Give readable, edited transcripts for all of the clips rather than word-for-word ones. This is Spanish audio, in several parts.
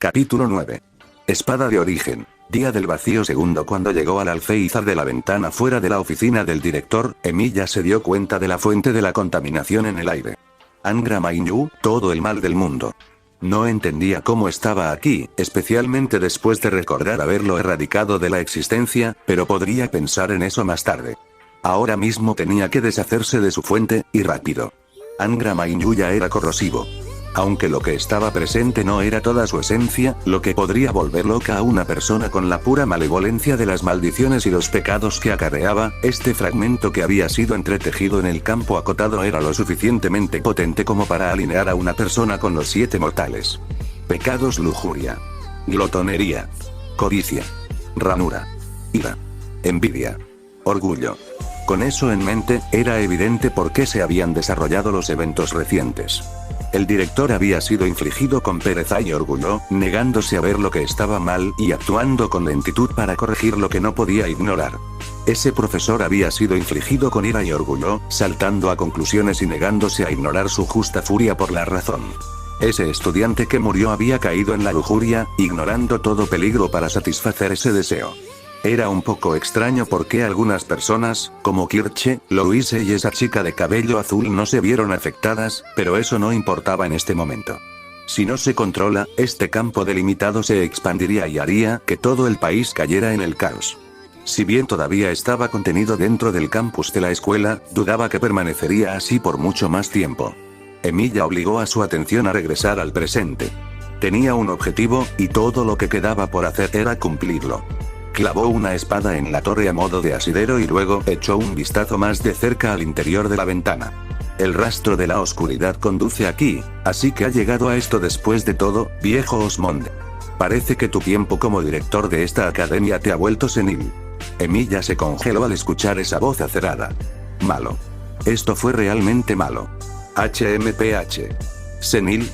Capítulo 9. Espada de origen. Día del vacío. Segundo. Cuando llegó al alféizar de la ventana fuera de la oficina del director, Emilia se dio cuenta de la fuente de la contaminación en el aire. Angra Mainyu, todo el mal del mundo. No entendía cómo estaba aquí, especialmente después de recordar haberlo erradicado de la existencia, pero podría pensar en eso más tarde. Ahora mismo tenía que deshacerse de su fuente, y rápido. Angra Mainyu ya era corrosivo. Aunque lo que estaba presente no era toda su esencia, lo que podría volver loca a una persona con la pura malevolencia de las maldiciones y los pecados que acarreaba, este fragmento que había sido entretejido en el campo acotado era lo suficientemente potente como para alinear a una persona con los 7 mortales. Pecados: lujuria, glotonería, codicia, ranura, ira, envidia, orgullo. Con eso en mente, era evidente por qué se habían desarrollado los eventos recientes. El director había sido infligido con pereza y orgullo, negándose a ver lo que estaba mal y actuando con lentitud para corregir lo que no podía ignorar. Ese profesor había sido infligido con ira y orgullo, saltando a conclusiones y negándose a ignorar su justa furia por la razón. Ese estudiante que murió había caído en la lujuria, ignorando todo peligro para satisfacer ese deseo. Era un poco extraño porque algunas personas, como Kirche, Louise y esa chica de cabello azul no se vieron afectadas, pero eso no importaba en este momento. Si no se controla, este campo delimitado se expandiría y haría que todo el país cayera en el caos. Si bien todavía estaba contenido dentro del campus de la escuela, dudaba que permanecería así por mucho más tiempo. Emilia obligó a su atención a regresar al presente. Tenía un objetivo, y todo lo que quedaba por hacer era cumplirlo. Clavó una espada en la torre a modo de asidero y luego echó un vistazo más de cerca al interior de la ventana. El rastro de la oscuridad conduce aquí, así que ha llegado a esto después de todo, viejo Osmond. Parece que tu tiempo como director de esta academia te ha vuelto senil. Emilia se congeló al escuchar esa voz acerada. Malo. Esto fue realmente malo. HMPH. ¿Senil?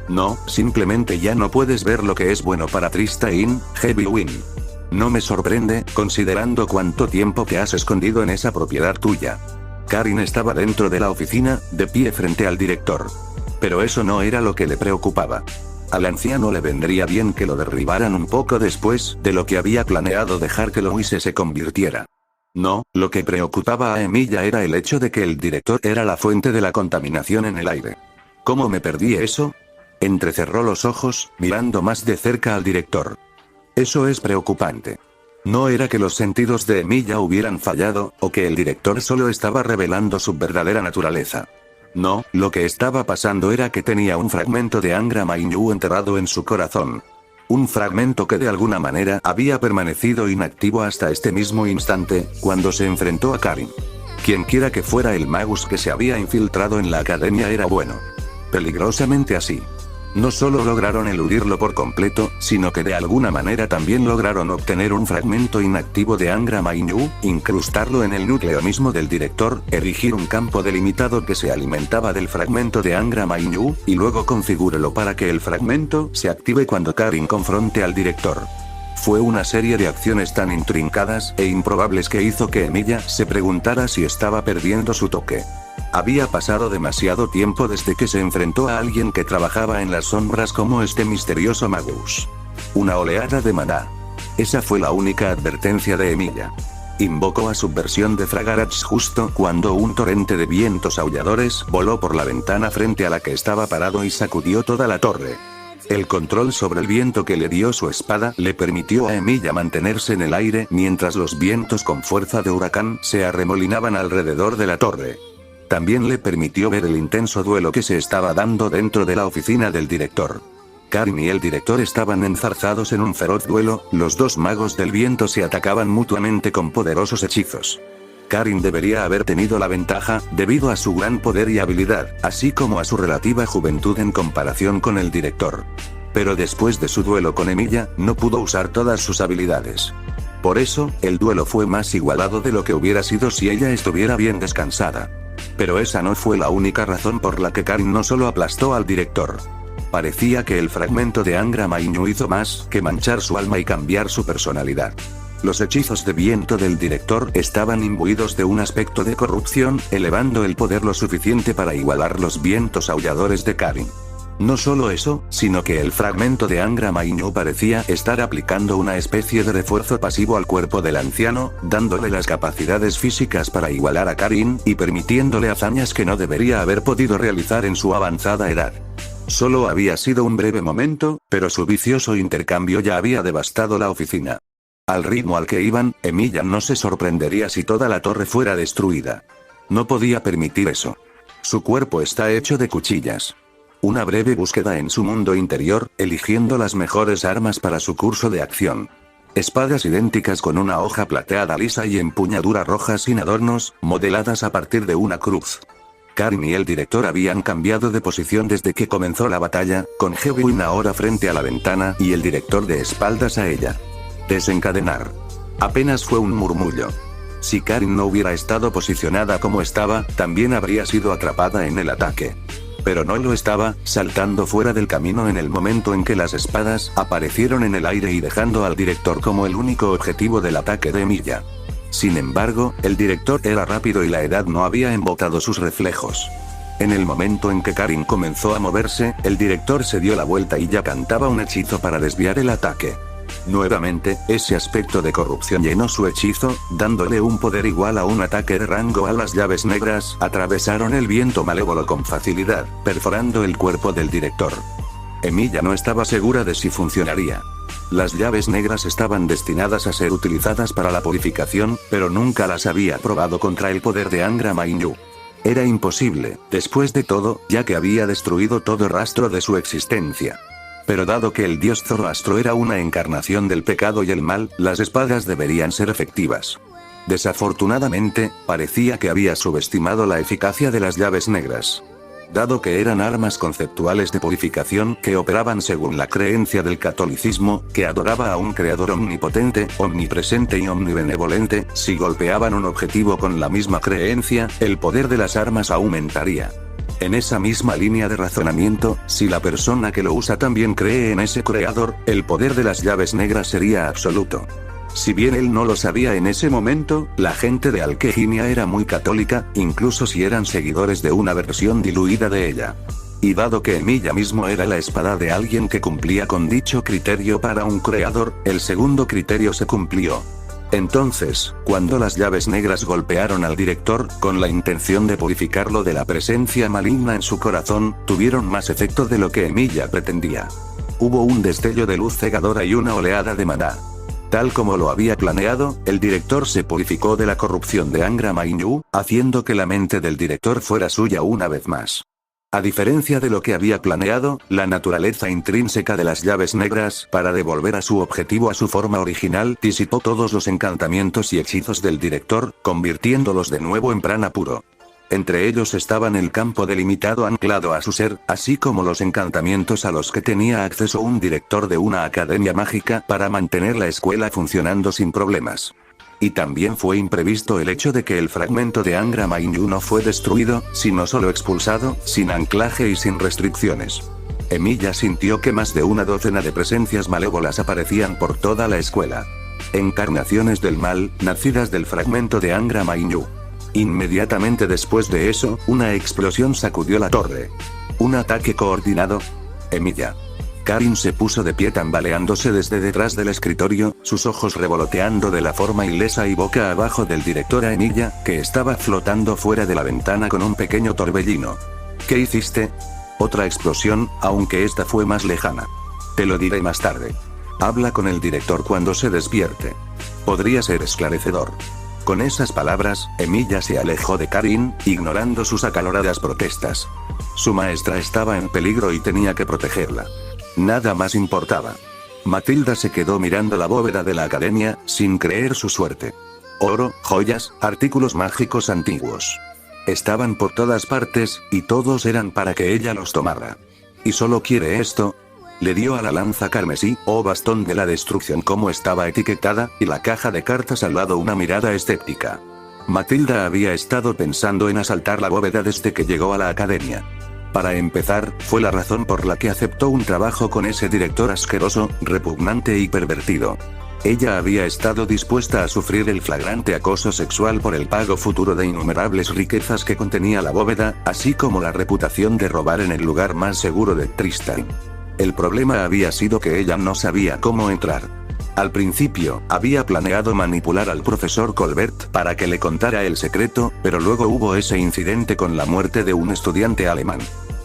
No, simplemente ya no puedes ver lo que es bueno para Tristain, Heavy Wind. No me sorprende, considerando cuánto tiempo te has escondido en esa propiedad tuya. Karin estaba dentro de la oficina, de pie frente al director. Pero eso no era lo que le preocupaba. Al anciano le vendría bien que lo derribaran un poco después de lo que había planeado dejar que Louise se convirtiera. No, lo que preocupaba a Emilia era el hecho de que el director era la fuente de la contaminación en el aire. ¿Cómo me perdí eso? Entrecerró los ojos, mirando más de cerca al director. Eso es preocupante. No era que los sentidos de Emilia hubieran fallado, o que el director solo estaba revelando su verdadera naturaleza. No, lo que estaba pasando era que tenía un fragmento de Angra Mainyu enterrado en su corazón. Un fragmento que de alguna manera había permanecido inactivo hasta este mismo instante, cuando se enfrentó a Karin. Quienquiera que fuera el magus que se había infiltrado en la academia era bueno. Peligrosamente así. No solo lograron eludirlo por completo, sino que de alguna manera también lograron obtener un fragmento inactivo de Angra Mainyu, incrustarlo en el núcleo mismo del director, erigir un campo delimitado que se alimentaba del fragmento de Angra Mainyu, y luego configúrelo para que el fragmento se active cuando Karin confronte al director. Fue una serie de acciones tan intrincadas e improbables que hizo que Emilia se preguntara si estaba perdiendo su toque. Había pasado demasiado tiempo desde que se enfrentó a alguien que trabajaba en las sombras como este misterioso magus. Una oleada de maná. Esa fue la única advertencia de Emilia. Invocó a Subversión de Fragarach justo cuando un torrente de vientos aulladores voló por la ventana frente a la que estaba parado y sacudió toda la torre. El control sobre el viento que le dio su espada le permitió a Emilia mantenerse en el aire mientras los vientos con fuerza de huracán se arremolinaban alrededor de la torre. También le permitió ver el intenso duelo que se estaba dando dentro de la oficina del director. Karin y el director estaban enzarzados en un feroz duelo, los dos magos del viento se atacaban mutuamente con poderosos hechizos. Karin debería haber tenido la ventaja, debido a su gran poder y habilidad, así como a su relativa juventud en comparación con el director. Pero después de su duelo con Emilia, no pudo usar todas sus habilidades. Por eso, el duelo fue más igualado de lo que hubiera sido si ella estuviera bien descansada. Pero esa no fue la única razón por la que Karin no solo aplastó al director. Parecía que el fragmento de Angra Mainyu hizo más que manchar su alma y cambiar su personalidad. Los hechizos de viento del director estaban imbuidos de un aspecto de corrupción, elevando el poder lo suficiente para igualar los vientos aulladores de Karin. No solo eso, sino que el fragmento de Angra Mainyu parecía estar aplicando una especie de refuerzo pasivo al cuerpo del anciano, dándole las capacidades físicas para igualar a Karin, y permitiéndole hazañas que no debería haber podido realizar en su avanzada edad. Solo había sido un breve momento, pero su vicioso intercambio ya había devastado la oficina. Al ritmo al que iban, Emilia no se sorprendería si toda la torre fuera destruida. No podía permitir eso. Su cuerpo está hecho de cuchillas. Una breve búsqueda en su mundo interior, eligiendo las mejores armas para su curso de acción. Espadas idénticas con una hoja plateada lisa y empuñadura roja sin adornos, modeladas a partir de una cruz. Karin y el director habían cambiado de posición desde que comenzó la batalla, con Hewin ahora frente a la ventana y el director de espaldas a ella. Desencadenar. Apenas fue un murmullo. Si Karin no hubiera estado posicionada como estaba, también habría sido atrapada en el ataque. Pero no lo estaba, saltando fuera del camino en el momento en que las espadas aparecieron en el aire y dejando al director como el único objetivo del ataque de Emilia. Sin embargo, el director era rápido y la edad no había embotado sus reflejos. En el momento en que Karin comenzó a moverse, el director se dio la vuelta y ya cantaba un hechizo para desviar el ataque. Nuevamente, ese aspecto de corrupción llenó su hechizo, dándole un poder igual a un ataque de rango a las llaves negras, atravesaron el viento malévolo con facilidad, perforando el cuerpo del director. Emilia no estaba segura de si funcionaría. Las llaves negras estaban destinadas a ser utilizadas para la purificación, pero nunca las había probado contra el poder de Angra Mainyu. Era imposible, después de todo, ya que había destruido todo rastro de su existencia. Pero dado que el dios Zoroastro era una encarnación del pecado y el mal, las espadas deberían ser efectivas. Desafortunadamente, parecía que había subestimado la eficacia de las llaves negras. Dado que eran armas conceptuales de purificación que operaban según la creencia del catolicismo, que adoraba a un creador omnipotente, omnipresente y omnibenevolente, si golpeaban un objetivo con la misma creencia, el poder de las armas aumentaría. En esa misma línea de razonamiento, si la persona que lo usa también cree en ese creador, el poder de las llaves negras sería absoluto. Si bien él no lo sabía en ese momento, la gente de Alqueginia era muy católica, incluso si eran seguidores de una versión diluida de ella. Y dado que Emilia mismo era la espada de alguien que cumplía con dicho criterio para un creador, el segundo criterio se cumplió. Entonces, cuando las llaves negras golpearon al director, con la intención de purificarlo de la presencia maligna en su corazón, tuvieron más efecto de lo que Emilia pretendía. Hubo un destello de luz cegadora y una oleada de maná. Tal como lo había planeado, el director se purificó de la corrupción de Angra Mainyu, haciendo que la mente del director fuera suya una vez más. A diferencia de lo que había planeado, la naturaleza intrínseca de las llaves negras, para devolver a su objetivo a su forma original, disipó todos los encantamientos y hechizos del director, convirtiéndolos de nuevo en prana puro. Entre ellos estaban el campo delimitado anclado a su ser, así como los encantamientos a los que tenía acceso un director de una academia mágica para mantener la escuela funcionando sin problemas. Y también fue imprevisto el hecho de que el fragmento de Angra Mainyu no fue destruido, sino solo expulsado, sin anclaje y sin restricciones. Emilia sintió que más de una docena de presencias malévolas aparecían por toda la escuela. Encarnaciones del mal, nacidas del fragmento de Angra Mainyu. Inmediatamente después de eso, una explosión sacudió la torre. ¿Un ataque coordinado? Emilia. Karin se puso de pie tambaleándose desde detrás del escritorio, sus ojos revoloteando de la forma ilesa y boca abajo del director a Emilia, que estaba flotando fuera de la ventana con un pequeño torbellino. ¿Qué hiciste? Otra explosión, aunque esta fue más lejana. Te lo diré más tarde. Habla con el director cuando se despierte. Podría ser esclarecedor. Con esas palabras, Emilia se alejó de Karin, ignorando sus acaloradas protestas. Su maestra estaba en peligro y tenía que protegerla. Nada más importaba. Matilda se quedó mirando la bóveda de la academia, sin creer su suerte. Oro, joyas, artículos mágicos antiguos. Estaban por todas partes, y todos eran para que ella los tomara. ¿Y solo quiere esto? Le dio a la lanza carmesí, o bastón de la destrucción como estaba etiquetada, y la caja de cartas al lado una mirada escéptica. Matilda había estado pensando en asaltar la bóveda desde que llegó a la academia. Para empezar, fue la razón por la que aceptó un trabajo con ese director asqueroso, repugnante y pervertido. Ella había estado dispuesta a sufrir el flagrante acoso sexual por el pago futuro de innumerables riquezas que contenía la bóveda, así como la reputación de robar en el lugar más seguro de Tristan. El problema había sido que ella no sabía cómo entrar. Al principio, había planeado manipular al profesor Colbert para que le contara el secreto, pero luego hubo ese incidente con la muerte de un estudiante alemán.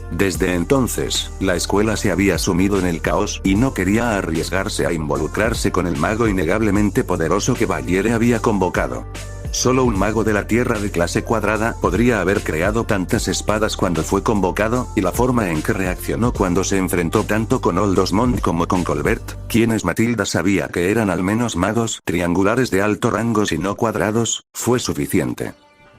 Desde entonces, la escuela se había sumido en el caos y no quería arriesgarse a involucrarse con el mago innegablemente poderoso que Valiere había convocado. Solo un mago de la Tierra de clase cuadrada podría haber creado tantas espadas cuando fue convocado, y la forma en que reaccionó cuando se enfrentó tanto con Oldosmond como con Colbert, quienes Matilda sabía que eran al menos magos triangulares de alto rango si no cuadrados, fue suficiente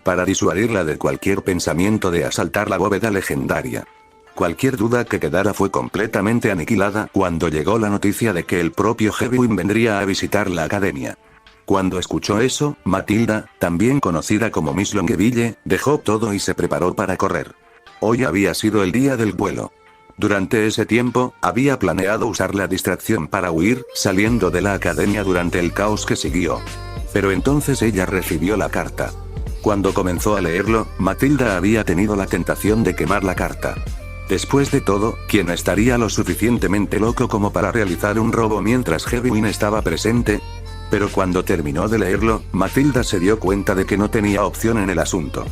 para disuadirla de cualquier pensamiento de asaltar la bóveda legendaria. Cualquier duda que quedara fue completamente aniquilada cuando llegó la noticia de que el propio Hedwig vendría a visitar la academia. Cuando escuchó eso, Matilda, también conocida como Miss Longueville, dejó todo y se preparó para correr. Hoy había sido el día del vuelo. Durante ese tiempo, había planeado usar la distracción para huir, saliendo de la academia durante el caos que siguió. Pero entonces ella recibió la carta. Cuando comenzó a leerlo, Matilda había tenido la tentación de quemar la carta. Después de todo, ¿quién estaría lo suficientemente loco como para realizar un robo mientras Hedwig estaba presente? Pero cuando terminó de leerlo, Matilda se dio cuenta de que no tenía opción en el asunto.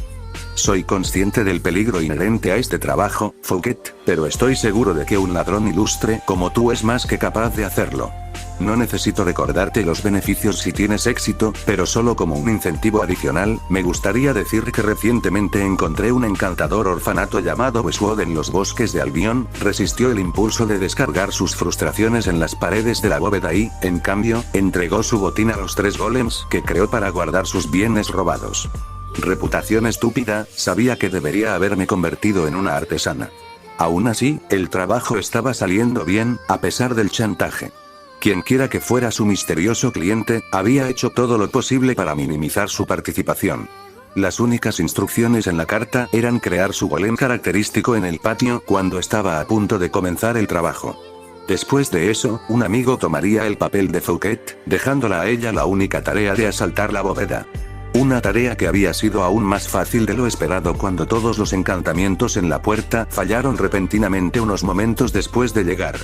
Soy consciente del peligro inherente a este trabajo, Fouquet, pero estoy seguro de que un ladrón ilustre como tú es más que capaz de hacerlo. No necesito recordarte los beneficios si tienes éxito, pero solo como un incentivo adicional, me gustaría decir que recientemente encontré un encantador orfanato llamado Westwood en los bosques de Albion, resistió el impulso de descargar sus frustraciones en las paredes de la bóveda y, en cambio, entregó su botín a los 3 golems que creó para guardar sus bienes robados. Reputación estúpida, sabía que debería haberme convertido en una artesana. Aún así, el trabajo estaba saliendo bien, a pesar del chantaje. Quienquiera que fuera su misterioso cliente, había hecho todo lo posible para minimizar su participación. Las únicas instrucciones en la carta eran crear su golem característico en el patio cuando estaba a punto de comenzar el trabajo. Después de eso, un amigo tomaría el papel de Fouquet, dejándola a ella la única tarea de asaltar la bóveda. Una tarea que había sido aún más fácil de lo esperado cuando todos los encantamientos en la puerta fallaron repentinamente unos momentos después de llegar.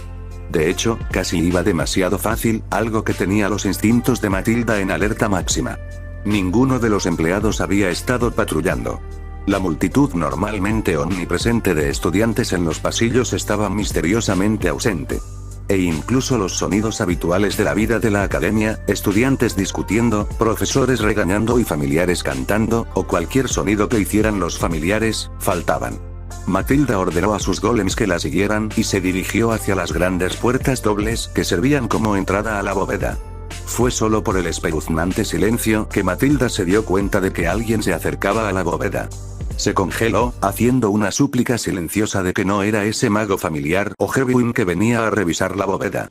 De hecho, casi iba demasiado fácil, algo que tenía los instintos de Matilda en alerta máxima. Ninguno de los empleados había estado patrullando. La multitud normalmente omnipresente de estudiantes en los pasillos estaba misteriosamente ausente. E incluso los sonidos habituales de la vida de la academia, estudiantes discutiendo, profesores regañando y familiares cantando, o cualquier sonido que hicieran los familiares, faltaban. Matilda ordenó a sus golems que la siguieran y se dirigió hacia las grandes puertas dobles que servían como entrada a la bóveda. Fue solo por el espeluznante silencio que Matilda se dio cuenta de que alguien se acercaba a la bóveda. Se congeló, haciendo una súplica silenciosa de que no era ese mago familiar o Hedwig que venía a revisar la bóveda.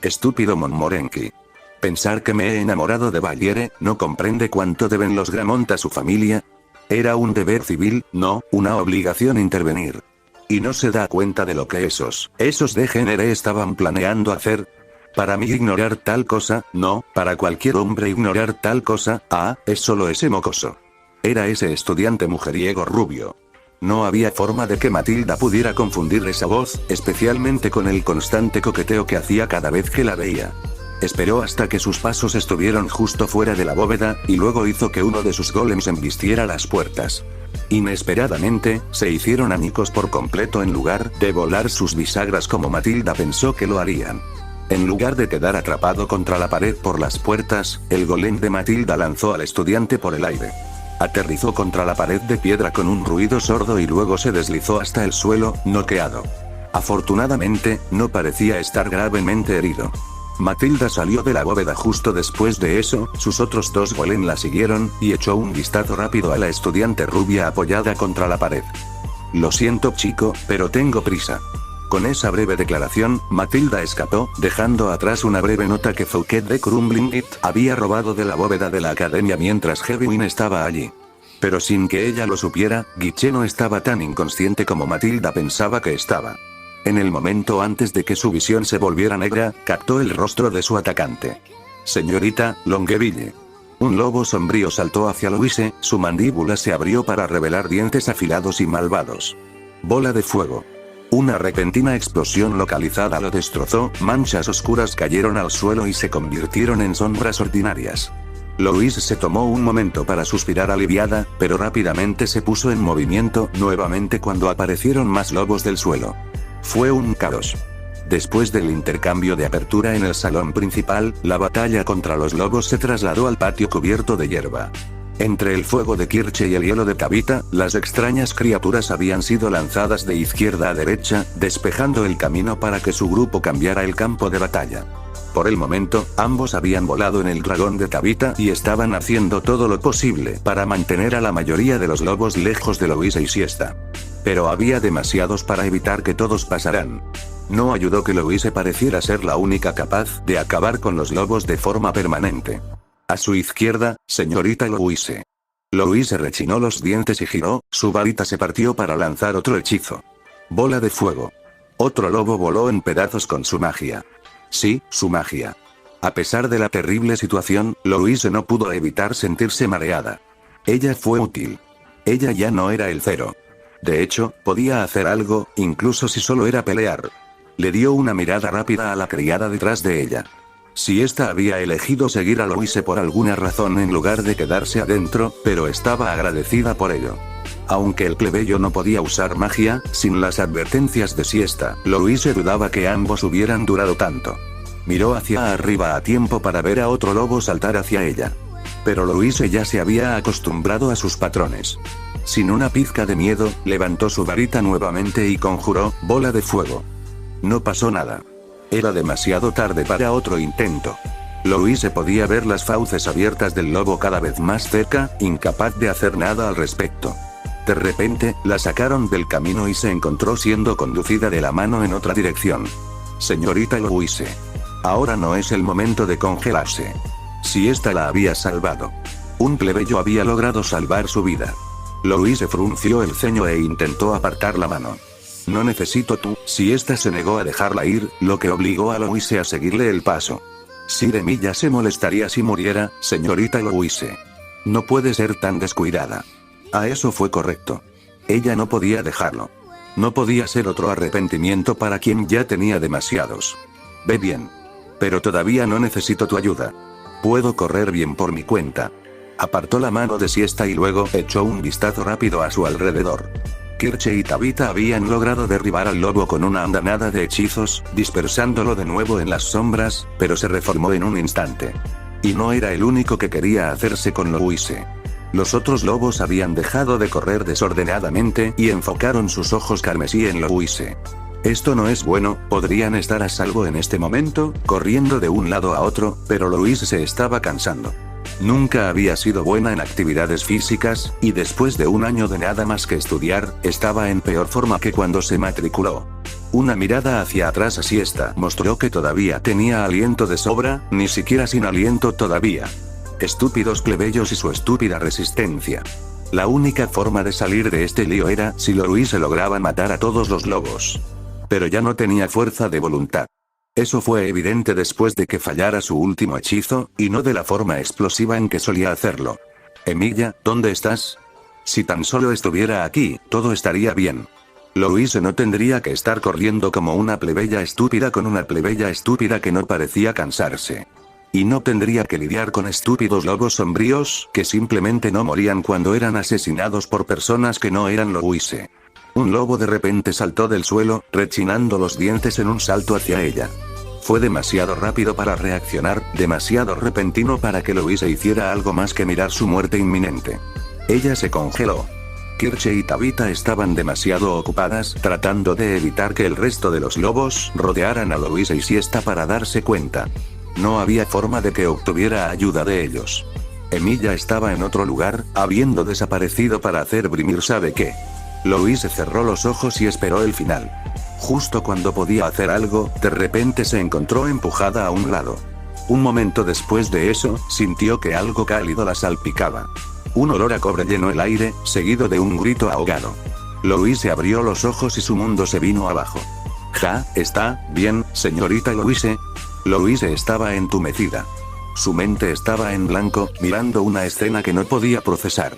Estúpido Montmorency. Pensar que me he enamorado de Valiere, ¿no comprende cuánto deben los Gramont a su familia? Era un deber civil, no, una obligación intervenir. Y no se da cuenta de lo que esos degeneres estaban planeando hacer. Para mí ignorar tal cosa, no, para cualquier hombre ignorar tal cosa, es solo ese mocoso. Era ese estudiante mujeriego rubio. No había forma de que Matilda pudiera confundir esa voz, especialmente con el constante coqueteo que hacía cada vez que la veía. Esperó hasta que sus pasos estuvieron justo fuera de la bóveda, y luego hizo que uno de sus golems embistiera las puertas. Inesperadamente, se hicieron añicos por completo en lugar de volar sus bisagras como Matilda pensó que lo harían. En lugar de quedar atrapado contra la pared por las puertas, el golem de Matilda lanzó al estudiante por el aire. Aterrizó contra la pared de piedra con un ruido sordo y luego se deslizó hasta el suelo, noqueado. Afortunadamente, no parecía estar gravemente herido. Matilda salió de la bóveda justo después de eso, sus otros 2 golems la siguieron, y echó un vistazo rápido a la estudiante rubia apoyada contra la pared. Lo siento chico, pero tengo prisa. Con esa breve declaración, Matilda escapó, dejando atrás una breve nota que Fouquet de Crumbling había robado de la bóveda de la academia mientras Hedwig estaba allí. Pero sin que ella lo supiera, Guiche no estaba tan inconsciente como Matilda pensaba que estaba. En el momento antes de que su visión se volviera negra, captó el rostro de su atacante. Señorita Longueville. Un lobo sombrío saltó hacia Louise, su mandíbula se abrió para revelar dientes afilados y malvados. Bola de fuego. Una repentina explosión localizada lo destrozó, manchas oscuras cayeron al suelo y se convirtieron en sombras ordinarias. Louise se tomó un momento para suspirar aliviada, pero rápidamente se puso en movimiento nuevamente cuando aparecieron más lobos del suelo. Fue un caos. Después del intercambio de apertura en el salón principal, la batalla contra los lobos se trasladó al patio cubierto de hierba. Entre el fuego de Kirche y el hielo de Tabitha, las extrañas criaturas habían sido lanzadas de izquierda a derecha, despejando el camino para que su grupo cambiara el campo de batalla. Por el momento, ambos habían volado en el dragón de Tabitha y estaban haciendo todo lo posible para mantener a la mayoría de los lobos lejos de Louise y Siesta. Pero había demasiados para evitar que todos pasaran. No ayudó que Louise pareciera ser la única capaz de acabar con los lobos de forma permanente. A su izquierda, señorita Louise. Louise rechinó los dientes y giró, su varita se partió para lanzar otro hechizo. Bola de fuego. Otro lobo voló en pedazos con su magia. Sí, su magia. A pesar de la terrible situación, Louise no pudo evitar sentirse mareada. Ella fue útil. Ella ya no era el cero. De hecho, podía hacer algo, incluso si solo era pelear. Le dio una mirada rápida a la criada detrás de ella. Si ésta había elegido seguir a Louise por alguna razón en lugar de quedarse adentro, pero estaba agradecida por ello. Aunque el plebeyo no podía usar magia, sin las advertencias de Siesta, Louise dudaba que ambos hubieran durado tanto. Miró hacia arriba a tiempo para ver a otro lobo saltar hacia ella. Pero Louise ya se había acostumbrado a sus patrones. Sin una pizca de miedo, levantó su varita nuevamente y conjuró, bola de fuego. No pasó nada. Era demasiado tarde para otro intento. Louise podía ver las fauces abiertas del lobo cada vez más cerca, incapaz de hacer nada al respecto. De repente, la sacaron del camino y se encontró siendo conducida de la mano en otra dirección. Señorita Louise. Ahora no es el momento de congelarse. Si ésta la había salvado. Un plebeyo había logrado salvar su vida. Louise frunció el ceño e intentó apartar la mano. No necesito tú, si ésta se negó a dejarla ir, lo que obligó a Louise a seguirle el paso. Sir Emilia se molestaría si muriera, señorita Louise. No puede ser tan descuidada. A eso fue correcto. Ella no podía dejarlo. No podía ser otro arrepentimiento para quien ya tenía demasiados. Ve bien. Pero todavía no necesito tu ayuda. Puedo correr bien por mi cuenta. Apartó la mano de Siesta y luego echó un vistazo rápido a su alrededor. Kirche y Tabitha habían logrado derribar al lobo con una andanada de hechizos, dispersándolo de nuevo en las sombras, pero se reformó en un instante. Y no era el único que quería hacerse con Louise. Los otros lobos habían dejado de correr desordenadamente y enfocaron sus ojos carmesí en Louise. Esto no es bueno, podrían estar a salvo en este momento, corriendo de un lado a otro, pero Louise se estaba cansando. Nunca había sido buena en actividades físicas, y después de un año de nada más que estudiar, estaba en peor forma que cuando se matriculó. Una mirada hacia atrás a Siesta mostró que todavía tenía aliento de sobra, ni siquiera sin aliento todavía. Estúpidos plebeyos y su estúpida resistencia. La única forma de salir de este lío era si Louise lograba matar a todos los lobos. Pero ya no tenía fuerza de voluntad. Eso fue evidente después de que fallara su último hechizo, y no de la forma explosiva en que solía hacerlo. Emilia, ¿dónde estás? Si tan solo estuviera aquí, todo estaría bien. Louise no tendría que estar corriendo como una plebeya estúpida con una plebeya estúpida que no parecía cansarse. Y no tendría que lidiar con estúpidos lobos sombríos que simplemente no morían cuando eran asesinados por personas que no eran Louise. Un lobo de repente saltó del suelo, rechinando los dientes en un salto hacia ella. Fue demasiado rápido para reaccionar, demasiado repentino para que Louise hiciera algo más que mirar su muerte inminente. Ella se congeló. Kirche y Tabitha estaban demasiado ocupadas tratando de evitar que el resto de los lobos rodearan a Louise y Siesta para darse cuenta. No había forma de que obtuviera ayuda de ellos. Emilia estaba en otro lugar, habiendo desaparecido para hacer Brimir sabe qué. Louise cerró los ojos y esperó el final. Justo cuando podía hacer algo, de repente se encontró empujada a un lado. Un momento después de eso, sintió que algo cálido la salpicaba. Un olor a cobre llenó el aire, seguido de un grito ahogado. Louise abrió los ojos y su mundo se vino abajo. ¿Está bien, señorita Louise? Louise estaba entumecida. Su mente estaba en blanco, mirando una escena que no podía procesar.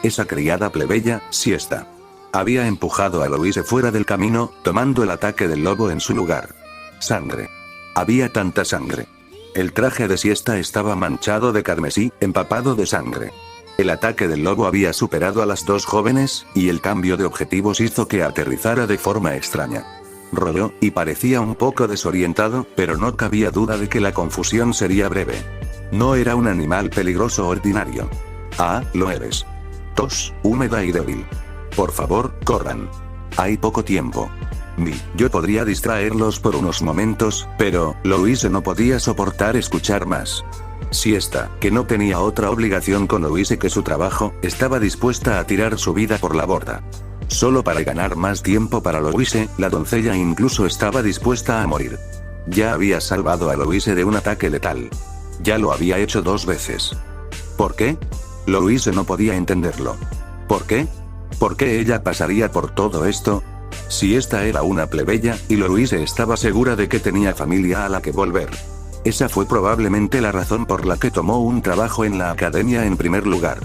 Esa criada plebeya, Siesta, había empujado a Louise fuera del camino, tomando el ataque del lobo en su lugar. Sangre. Había tanta sangre. El traje de Siesta estaba manchado de carmesí, empapado de sangre. El ataque del lobo había superado a las dos jóvenes, y el cambio de objetivos hizo que aterrizara de forma extraña. Rodó, y parecía un poco desorientado, pero no cabía duda de que la confusión sería breve. No era un animal peligroso ordinario. Ah, lo eres. Tos, húmeda y débil. Por favor, corran. Hay poco tiempo. Yo podría distraerlos por unos momentos, pero Louise no podía soportar escuchar más. Siesta, que no tenía otra obligación con Louise que su trabajo, estaba dispuesta a tirar su vida por la borda. Solo para ganar más tiempo para Louise, la doncella incluso estaba dispuesta a morir. Ya había salvado a Louise de un ataque letal. Ya lo había hecho 2 veces. ¿Por qué? Louise no podía entenderlo. ¿Por qué? ¿Por qué ella pasaría por todo esto? Si esta era una plebeya, y Louise estaba segura de que tenía familia a la que volver. Esa fue probablemente la razón por la que tomó un trabajo en la academia en primer lugar.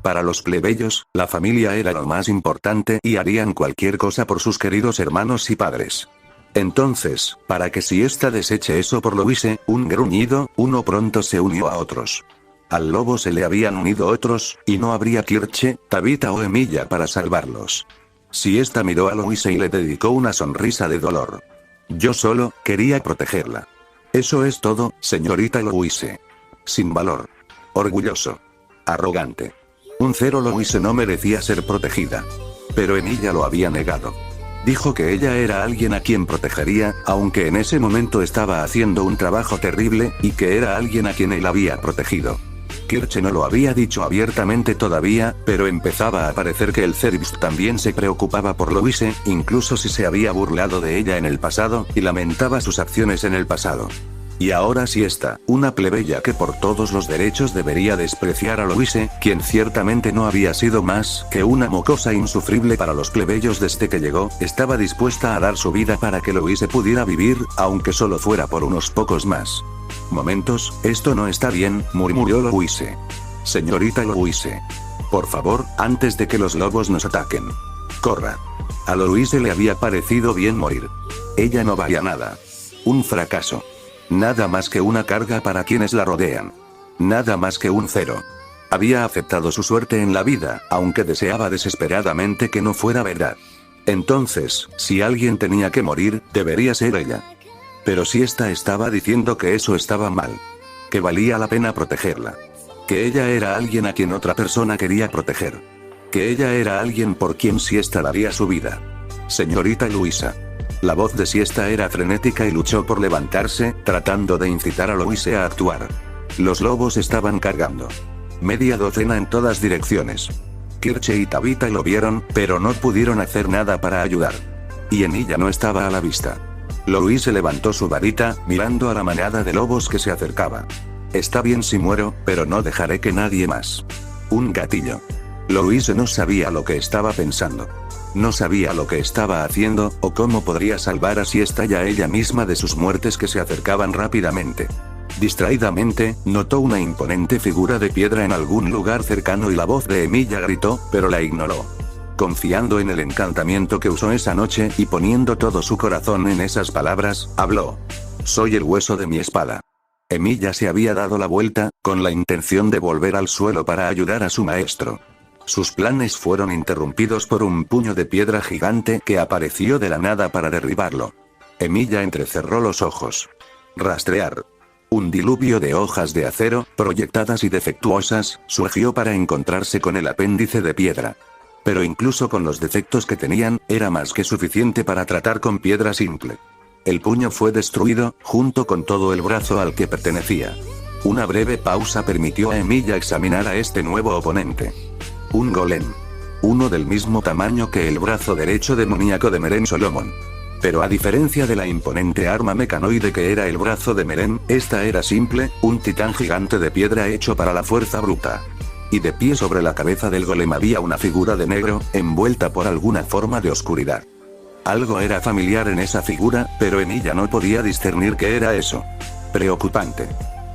Para los plebeyos, la familia era lo más importante y harían cualquier cosa por sus queridos hermanos y padres. Entonces, para que si esta deseche eso por Louise, un gruñido, uno pronto se unió a otros. Al lobo se le habían unido otros, y no habría Kirche, Tabitha o Emilia para salvarlos. Si esta miró a Louise y le dedicó una sonrisa de dolor. Yo solo quería protegerla. Eso es todo, señorita Louise. Sin valor. Orgulloso. Arrogante. Un cero. Louise no merecía ser protegida. Pero Emilia lo había negado. Dijo que ella era alguien a quien protegería, aunque en ese momento estaba haciendo un trabajo terrible, y que era alguien a quien él había protegido. Kirche no lo había dicho abiertamente todavía, pero empezaba a parecer que el Cerbst también se preocupaba por Louise, incluso si se había burlado de ella en el pasado, y lamentaba sus acciones en el pasado. Y ahora Siesta, una plebeya que por todos los derechos debería despreciar a Louise, quien ciertamente no había sido más que una mocosa insufrible para los plebeyos desde que llegó, estaba dispuesta a dar su vida para que Louise pudiera vivir, aunque solo fuera por unos pocos más. Momentos, esto no está bien, murmuró Louise. Señorita Louise. Por favor, antes de que los lobos nos ataquen. Corra. A Louise le había parecido bien morir. Ella no valía nada. Un fracaso. Nada más que una carga para quienes la rodean. Nada más que un cero. Había aceptado su suerte en la vida, aunque deseaba desesperadamente que no fuera verdad. Entonces, si alguien tenía que morir, debería ser ella. Pero si esta estaba diciendo que eso estaba mal. Que valía la pena protegerla. Que ella era alguien a quien otra persona quería proteger. Que ella era alguien por quien Siesta daría su vida. Señorita Luisa. La voz de Siesta era frenética y luchó por levantarse, tratando de incitar a Louise a actuar. Los lobos estaban cargando. Media docena en todas direcciones. Kirche y Tabitha lo vieron, pero no pudieron hacer nada para ayudar. Y Emilia no estaba a la vista. Louise levantó su varita, mirando a la manada de lobos que se acercaba. Está bien si muero, pero no dejaré que nadie más. Un gatillo. Louise no sabía lo que estaba pensando. No sabía lo que estaba haciendo, o cómo podría salvar a Siesta y a ella misma de sus muertes que se acercaban rápidamente. Distraídamente, notó una imponente figura de piedra en algún lugar cercano y la voz de Emilia gritó, pero la ignoró. Confiando en el encantamiento que usó esa noche y poniendo todo su corazón en esas palabras, habló. Soy el hueso de mi espada. Emilia se había dado la vuelta, con la intención de volver al suelo para ayudar a su maestro. Sus planes fueron interrumpidos por un puño de piedra gigante que apareció de la nada para derribarlo. Emilia entrecerró los ojos. Rastrear. Un diluvio de hojas de acero, proyectadas y defectuosas, surgió para encontrarse con el apéndice de piedra. Pero incluso con los defectos que tenían, era más que suficiente para tratar con piedra simple. El puño fue destruido, junto con todo el brazo al que pertenecía. Una breve pausa permitió a Emilia examinar a este nuevo oponente. Un golem. Uno del mismo tamaño que el brazo derecho demoníaco de Meren Solomon. Pero a diferencia de la imponente arma mecanoide que era el brazo de Meren, esta era simple, un titán gigante de piedra hecho para la fuerza bruta. Y de pie sobre la cabeza del golem había una figura de negro, envuelta por alguna forma de oscuridad. Algo era familiar en esa figura, pero Emilia no podía discernir qué era eso. Preocupante.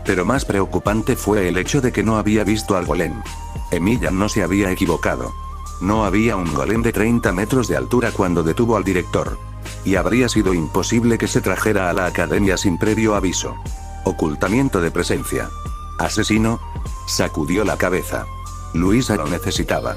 Pero más preocupante fue el hecho de que no había visto al golem. Emilia no se había equivocado. No había un golem de 30 metros de altura cuando detuvo al director. Y habría sido imposible que se trajera a la academia sin previo aviso. Ocultamiento de presencia. ¿Asesino? Sacudió la cabeza. Luisa lo necesitaba.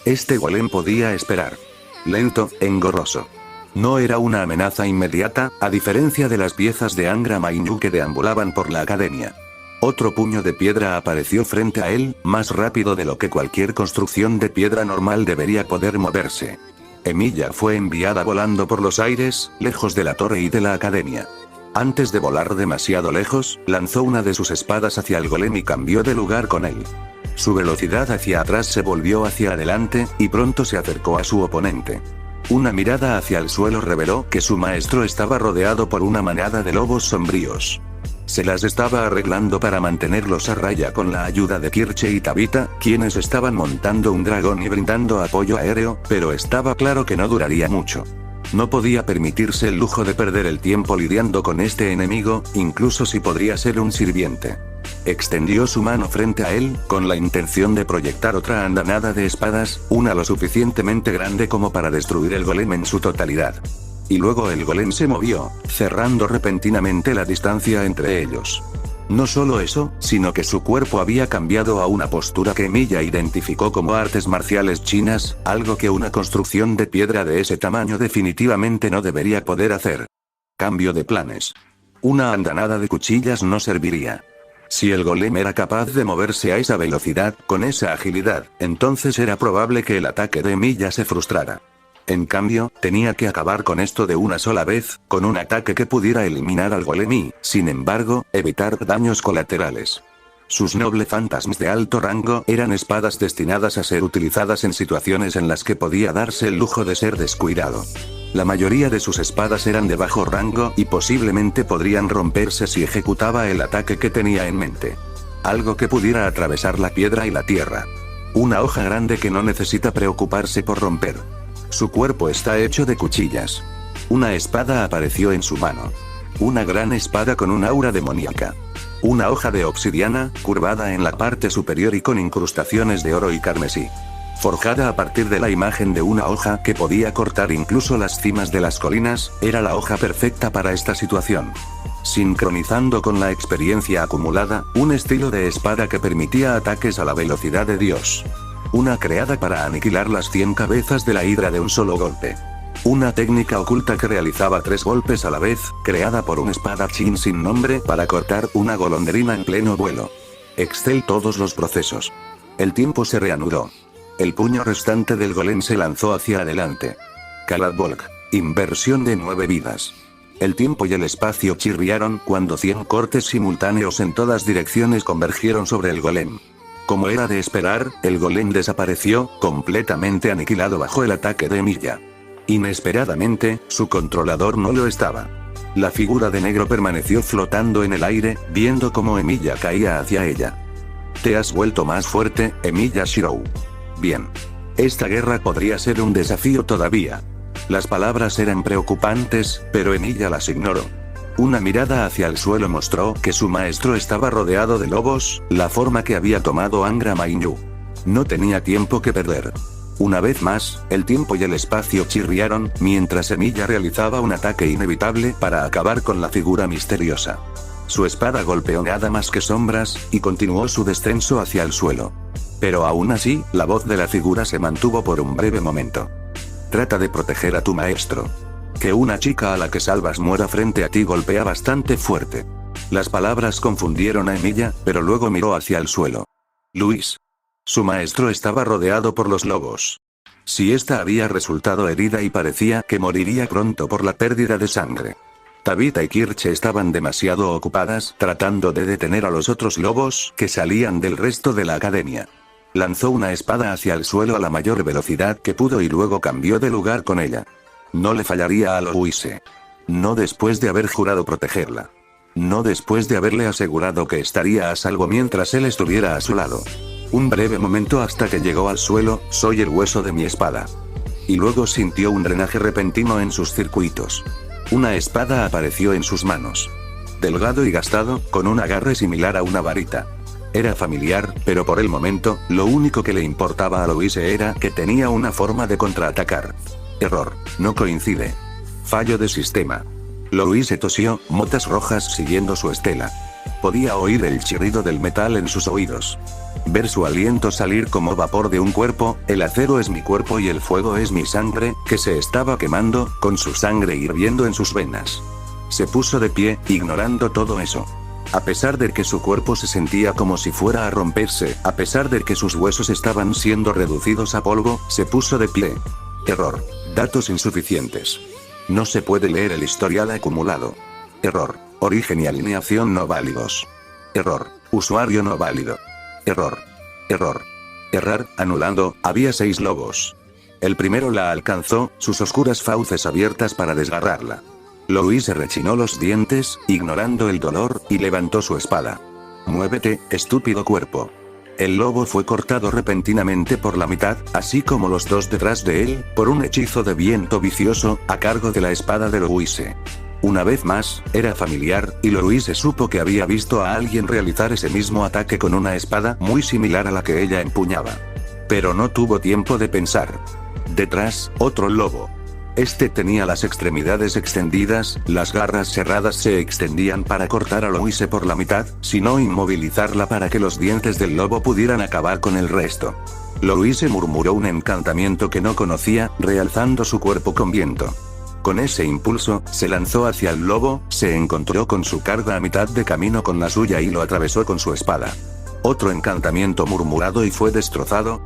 Este golem podía esperar. Lento, engorroso. No era una amenaza inmediata, a diferencia de las piezas de Angra Mainyu que deambulaban por la academia. Otro puño de piedra apareció frente a él, más rápido de lo que cualquier construcción de piedra normal debería poder moverse. Emilia fue enviada volando por los aires, lejos de la torre y de la academia. Antes de volar demasiado lejos, lanzó una de sus espadas hacia el golem y cambió de lugar con él. Su velocidad hacia atrás se volvió hacia adelante, y pronto se acercó a su oponente. Una mirada hacia el suelo reveló que su maestro estaba rodeado por una manada de lobos sombríos. Se las estaba arreglando para mantenerlos a raya con la ayuda de Kirche y Tabitha, quienes estaban montando un dragón y brindando apoyo aéreo, pero estaba claro que no duraría mucho. No podía permitirse el lujo de perder el tiempo lidiando con este enemigo, incluso si podría ser un sirviente. Extendió su mano frente a él, con la intención de proyectar otra andanada de espadas, una lo suficientemente grande como para destruir el golem en su totalidad. Y luego el golem se movió, cerrando repentinamente la distancia entre ellos. No solo eso, sino que su cuerpo había cambiado a una postura que Emilia identificó como artes marciales chinas, algo que una construcción de piedra de ese tamaño definitivamente no debería poder hacer. Cambio de planes. Una andanada de cuchillas no serviría. Si el golem era capaz de moverse a esa velocidad, con esa agilidad, entonces era probable que el ataque de Emilia se frustrara. En cambio, tenía que acabar con esto de una sola vez, con un ataque que pudiera eliminar al golem y, sin embargo, evitar daños colaterales. Sus noble fantasmas de alto rango eran espadas destinadas a ser utilizadas en situaciones en las que podía darse el lujo de ser descuidado. La mayoría de sus espadas eran de bajo rango y posiblemente podrían romperse si ejecutaba el ataque que tenía en mente. Algo que pudiera atravesar la piedra y la tierra. Una hoja grande que no necesita preocuparse por romper. Su cuerpo está hecho de cuchillas. Una espada apareció en su mano. Una gran espada con un aura demoníaca. Una hoja de obsidiana, curvada en la parte superior y con incrustaciones de oro y carmesí. Forjada a partir de la imagen de una hoja que podía cortar incluso las cimas de las colinas, era la hoja perfecta para esta situación. Sincronizando con la experiencia acumulada, un estilo de espada que permitía ataques a la velocidad de Dios. Una creada para aniquilar las 100 cabezas de la hidra de un solo golpe. Una técnica oculta que realizaba 3 golpes a la vez, creada por un espadachín sin nombre para cortar una golondrina en pleno vuelo. Excel todos los procesos. El tiempo se reanudó. El puño restante del golem se lanzó hacia adelante. Kaladbolk. Inversión de 9 vidas. El tiempo y el espacio chirriaron cuando 100 cortes simultáneos en todas direcciones convergieron sobre el golem. Como era de esperar, el golem desapareció, completamente aniquilado bajo el ataque de Emilia. Inesperadamente, su controlador no lo estaba. La figura de negro permaneció flotando en el aire, viendo cómo Emilia caía hacia ella. Te has vuelto más fuerte, Emilia Shirou. Bien. Esta guerra podría ser un desafío todavía. Las palabras eran preocupantes, pero Emilia las ignoró. Una mirada hacia el suelo mostró que su maestro estaba rodeado de lobos, la forma que había tomado Angra Mainyu. No tenía tiempo que perder. Una vez más, el tiempo y el espacio chirriaron, mientras Emilia realizaba un ataque inevitable para acabar con la figura misteriosa. Su espada golpeó nada más que sombras, y continuó su descenso hacia el suelo. Pero aún así, la voz de la figura se mantuvo por un breve momento. Trata de proteger a tu maestro. Que una chica a la que salvas muera frente a ti golpea bastante fuerte. Las palabras confundieron a Emilia, pero luego miró hacia el suelo. Luis. Su maestro estaba rodeado por los lobos. Si ésta había resultado herida y parecía que moriría pronto por la pérdida de sangre. Tabitha y Kirche estaban demasiado ocupadas tratando de detener a los otros lobos que salían del resto de la academia. Lanzó una espada hacia el suelo a la mayor velocidad que pudo y luego cambió de lugar con ella. No le fallaría a Louise. No después de haber jurado protegerla. No después de haberle asegurado que estaría a salvo mientras él estuviera a su lado. Un breve momento hasta que llegó al suelo, soy el hueso de mi espada. Y luego sintió un drenaje repentino en sus circuitos. Una espada apareció en sus manos. delgado y gastado, con un agarre similar a una varita. Era familiar, pero por el momento, lo único que le importaba a Louise era que tenía una forma de contraatacar. Error. No coincide. Fallo de sistema. Louise tosió, motas rojas siguiendo su estela. Podía oír el chirrido del metal en sus oídos. Ver su aliento salir como vapor de un cuerpo, el acero es mi cuerpo y el fuego es mi sangre, que se estaba quemando, con su sangre hirviendo en sus venas. Se puso de pie, ignorando todo eso. A pesar de que su cuerpo se sentía como si fuera a romperse, a pesar de que sus huesos estaban siendo reducidos a polvo, se puso de pie. Error. Datos insuficientes. No se puede leer el historial acumulado. Error. Origen y alineación no válidos. Error. Usuario no válido. Error. Error. Errar, anulando, había 6 lobos. El primero la alcanzó, sus oscuras fauces abiertas para desgarrarla. Louise rechinó los dientes, ignorando el dolor, y levantó su espada. Muévete, estúpido cuerpo. El lobo fue cortado repentinamente por la mitad, así como los dos detrás de él, por un hechizo de viento vicioso, a cargo de la espada de Louise. Una vez más, era familiar, y Louise supo que había visto a alguien realizar ese mismo ataque con una espada muy similar a la que ella empuñaba. Pero no tuvo tiempo de pensar. Detrás, otro lobo. Este tenía las extremidades extendidas, las garras cerradas se extendían para cortar a Louise por la mitad, sino inmovilizarla para que los dientes del lobo pudieran acabar con el resto. Louise murmuró un encantamiento que no conocía, realzando su cuerpo con viento. Con ese impulso, se lanzó hacia el lobo, se encontró con su carga a mitad de camino con la suya y lo atravesó con su espada. Otro encantamiento murmurado y fue destrozado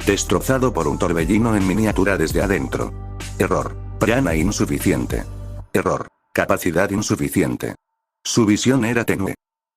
por un torbellino en miniatura desde adentro. Error. Prana insuficiente. Error. Capacidad insuficiente. Su visión era tenue.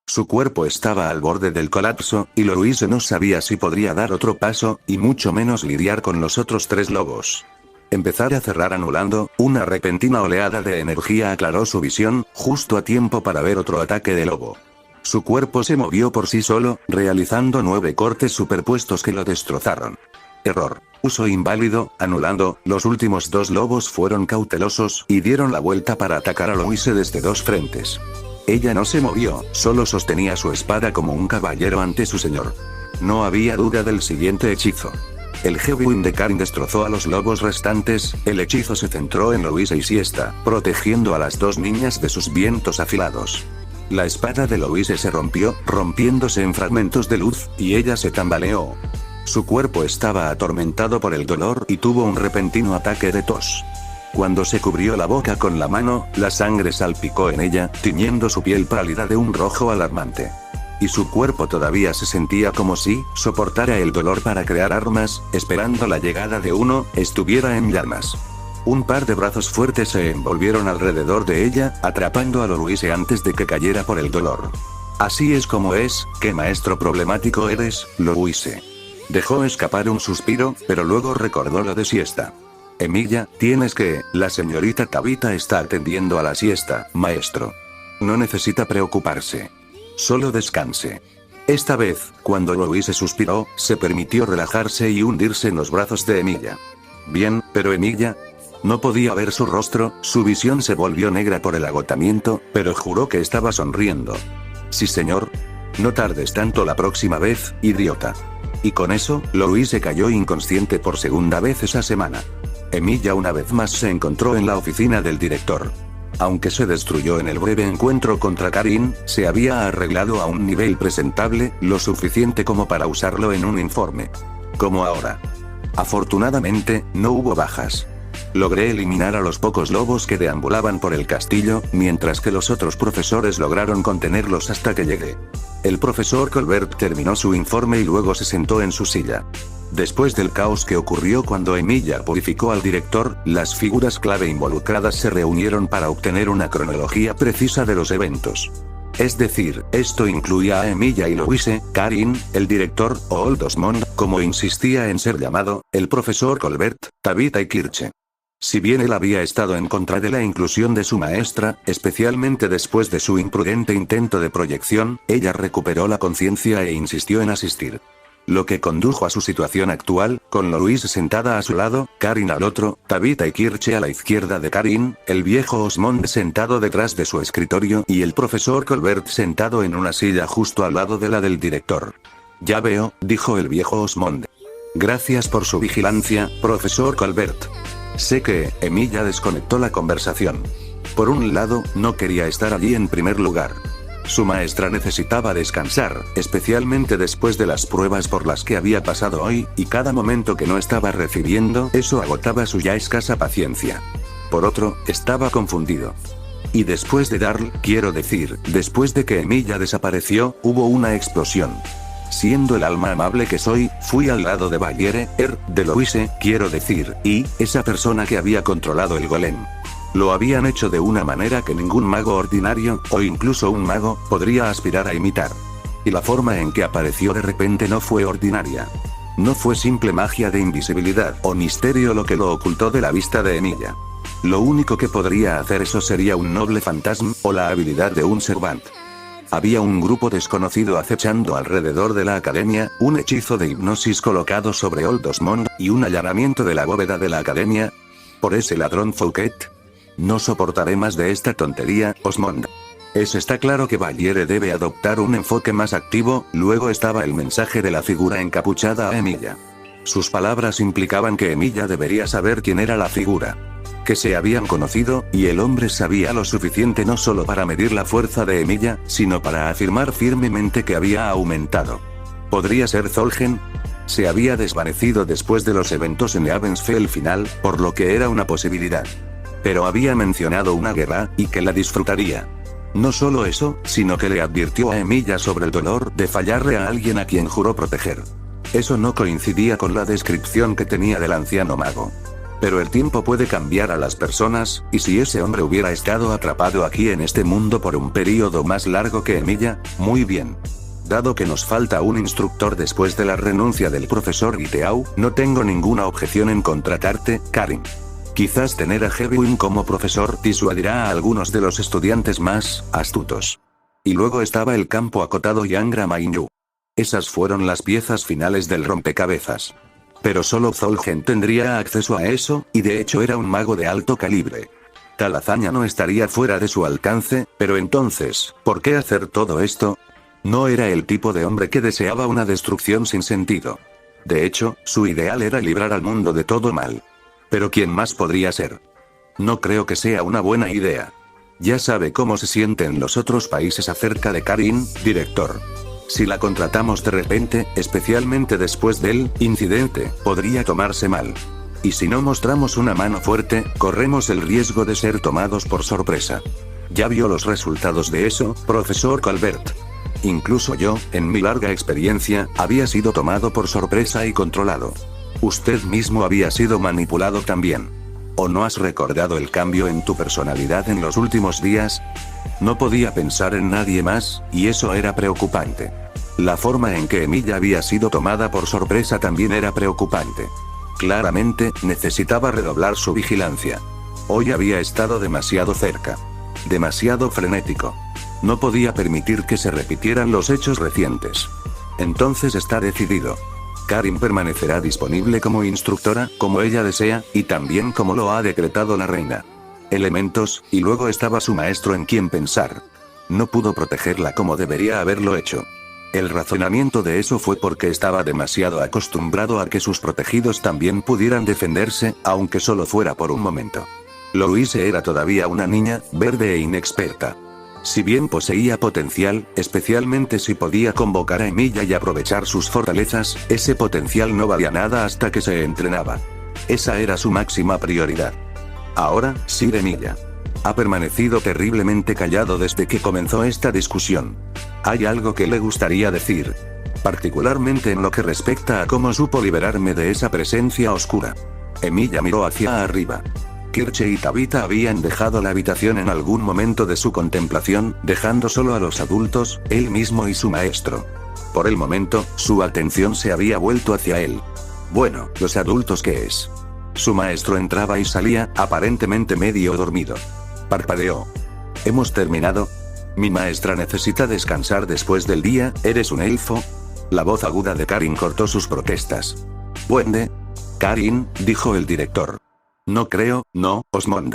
Su cuerpo estaba al borde del colapso, y Louise no sabía si podría dar otro paso, y mucho menos lidiar con los otros 3 lobos. Empezar a cerrar anulando, una repentina oleada de energía aclaró su visión, justo a tiempo para ver otro ataque de lobo. Su cuerpo se movió por sí solo, realizando 9 cortes superpuestos que lo destrozaron. Error. Uso inválido, anulando, los últimos 2 lobos fueron cautelosos y dieron la vuelta para atacar a Louise desde 2 frentes. Ella no se movió, solo sostenía su espada como un caballero ante su señor. No había duda del siguiente hechizo. El Heavy Wind de Karin destrozó a los lobos restantes, el hechizo se centró en Louise y Siesta, protegiendo a las 2 niñas de sus vientos afilados. La espada de Louise se rompió, rompiéndose en fragmentos de luz, y ella se tambaleó. Su cuerpo estaba atormentado por el dolor y tuvo un repentino ataque de tos. Cuando se cubrió la boca con la mano, la sangre salpicó en ella, tiñendo su piel pálida de un rojo alarmante. Y su cuerpo todavía se sentía como si soportara el dolor para crear armas, esperando la llegada de uno, estuviera en llamas. Un par de brazos fuertes se envolvieron alrededor de ella, atrapando a Louise antes de que cayera por el dolor. Así es como es, qué maestro problemático eres, Louise. Dejó escapar un suspiro, pero luego recordó lo de Siesta. Emilia, tienes que, la señorita Tabitha está atendiendo a la siesta, maestro. No necesita preocuparse. Solo descanse. Esta vez, cuando Louise suspiró, se permitió relajarse y hundirse en los brazos de Emilia. Bien, pero Emilia... No podía ver su rostro, su visión se volvió negra por el agotamiento, pero juró que estaba sonriendo. Sí señor. No tardes tanto la próxima vez, idiota. Y con eso, Louise cayó inconsciente por segunda vez esa semana. Emilia una vez más se encontró en la oficina del director. Aunque se destruyó en el breve encuentro contra Karin, se había arreglado a un nivel presentable, lo suficiente como para usarlo en un informe. Como ahora. Afortunadamente, no hubo bajas. Logré eliminar a los pocos lobos que deambulaban por el castillo, mientras que los otros profesores lograron contenerlos hasta que llegué. El profesor Colbert terminó su informe y luego se sentó en su silla. Después del caos que ocurrió cuando Emilia purificó al director, las figuras clave involucradas se reunieron para obtener una cronología precisa de los eventos. Es decir, esto incluía a Emilia y Louise, Karin, el director, o Old Osmond, como insistía en ser llamado, el profesor Colbert, Tabitha y Kirche. Si bien él había estado en contra de la inclusión de su maestra, especialmente después de su imprudente intento de proyección, ella recuperó la conciencia e insistió en asistir. Lo que condujo a su situación actual, con Louise sentada a su lado, Karin al otro, Tabitha y Kirche a la izquierda de Karin, el viejo Osmond sentado detrás de su escritorio y el profesor Colbert sentado en una silla justo al lado de la del director. Ya veo, dijo el viejo Osmond. Gracias por su vigilancia, profesor Colbert. Sé que, Emilia desconectó la conversación. Por un lado, no quería estar allí en primer lugar. Su maestra necesitaba descansar, especialmente después de las pruebas por las que había pasado hoy, y cada momento que no estaba recibiendo, eso agotaba su ya escasa paciencia. Por otro, estaba confundido. Y después de Darl, quiero decir, después de que Emilia desapareció, hubo una explosión. Siendo el alma amable que soy, fui al lado de Valiere, de Louise, quiero decir, y, esa persona que había controlado el golem. Lo habían hecho de una manera que ningún mago ordinario, o incluso un mago, podría aspirar a imitar. Y la forma en que apareció de repente no fue ordinaria. No fue simple magia de invisibilidad o misterio lo que lo ocultó de la vista de Emilia. Lo único que podría hacer eso sería un noble fantasma, o la habilidad de un servant. Había un grupo desconocido acechando alrededor de la academia, un hechizo de hipnosis colocado sobre Old Osmond, y un allanamiento de la bóveda de la academia. ¿Por ese ladrón Fouquet? No soportaré más de esta tontería, Osmond. Está claro que Valiere debe adoptar un enfoque más activo. Luego estaba el mensaje de la figura encapuchada a Emilia. Sus palabras implicaban que Emilia debería saber quién era la figura. Que se habían conocido, y el hombre sabía lo suficiente no solo para medir la fuerza de Emilia, sino para afirmar firmemente que había aumentado. ¿Podría ser Zolgen? Se había desvanecido después de los eventos en Avensfell final, por lo que era una posibilidad. Pero había mencionado una guerra, y que la disfrutaría. No solo eso, sino que le advirtió a Emilia sobre el dolor de fallarle a alguien a quien juró proteger. Eso no coincidía con la descripción que tenía del anciano mago. Pero el tiempo puede cambiar a las personas, y si ese hombre hubiera estado atrapado aquí en este mundo por un período más largo que Emilia, muy bien. Dado que nos falta un instructor después de la renuncia del profesor Iteau, no tengo ninguna objeción en contratarte, Karin. Quizás tener a Hedwig como profesor disuadirá a algunos de los estudiantes más astutos. Y luego estaba el campo acotado y Angra Mainyu. Esas fueron las piezas finales del rompecabezas. Pero solo Zolgen tendría acceso a eso, y de hecho era un mago de alto calibre. Tal hazaña no estaría fuera de su alcance, pero entonces, ¿por qué hacer todo esto? No era el tipo de hombre que deseaba una destrucción sin sentido. De hecho, su ideal era librar al mundo de todo mal. Pero ¿quién más podría ser? No creo que sea una buena idea. Ya sabe cómo se sienten los otros países acerca de Karin, director. Si la contratamos de repente, especialmente después del incidente, podría tomarse mal. Y si no mostramos una mano fuerte, corremos el riesgo de ser tomados por sorpresa. Ya vio los resultados de eso, profesor Colbert. Incluso yo, en mi larga experiencia, había sido tomado por sorpresa y controlado. Usted mismo había sido manipulado también. ¿O no has recordado el cambio en tu personalidad en los últimos días? No podía pensar en nadie más, y eso era preocupante. La forma en que Emilia había sido tomada por sorpresa también era preocupante. Claramente, necesitaba redoblar su vigilancia. Hoy había estado demasiado cerca. Demasiado frenético. No podía permitir que se repitieran los hechos recientes. Entonces está decidido. Karin permanecerá disponible como instructora, como ella desea, y también como lo ha decretado la reina. Elementos, y luego estaba su maestro en quien pensar. No pudo protegerla como debería haberlo hecho. El razonamiento de eso fue porque estaba demasiado acostumbrado a que sus protegidos también pudieran defenderse, aunque solo fuera por un momento. Louise era todavía una niña, verde e inexperta. Si bien poseía potencial, especialmente si podía convocar a Emilia y aprovechar sus fortalezas, ese potencial no valía nada hasta que se entrenaba. Esa era su máxima prioridad. Ahora, Sir Emilia. Ha permanecido terriblemente callado desde que comenzó esta discusión. Hay algo que le gustaría decir. Particularmente en lo que respecta a cómo supo liberarme de esa presencia oscura. Emilia miró hacia arriba. Kirche y Tabitha habían dejado la habitación en algún momento de su contemplación, dejando solo a los adultos, él mismo y su maestro. Por el momento, su atención se había vuelto hacia él. Bueno, ¿los adultos qué es? Su maestro entraba y salía, aparentemente medio dormido. Parpadeó. ¿Hemos terminado? Mi maestra necesita descansar después del día. ¿Eres un elfo? La voz aguda de Karin cortó sus protestas. Buende. Karin, dijo el director. No creo, no, Osmond.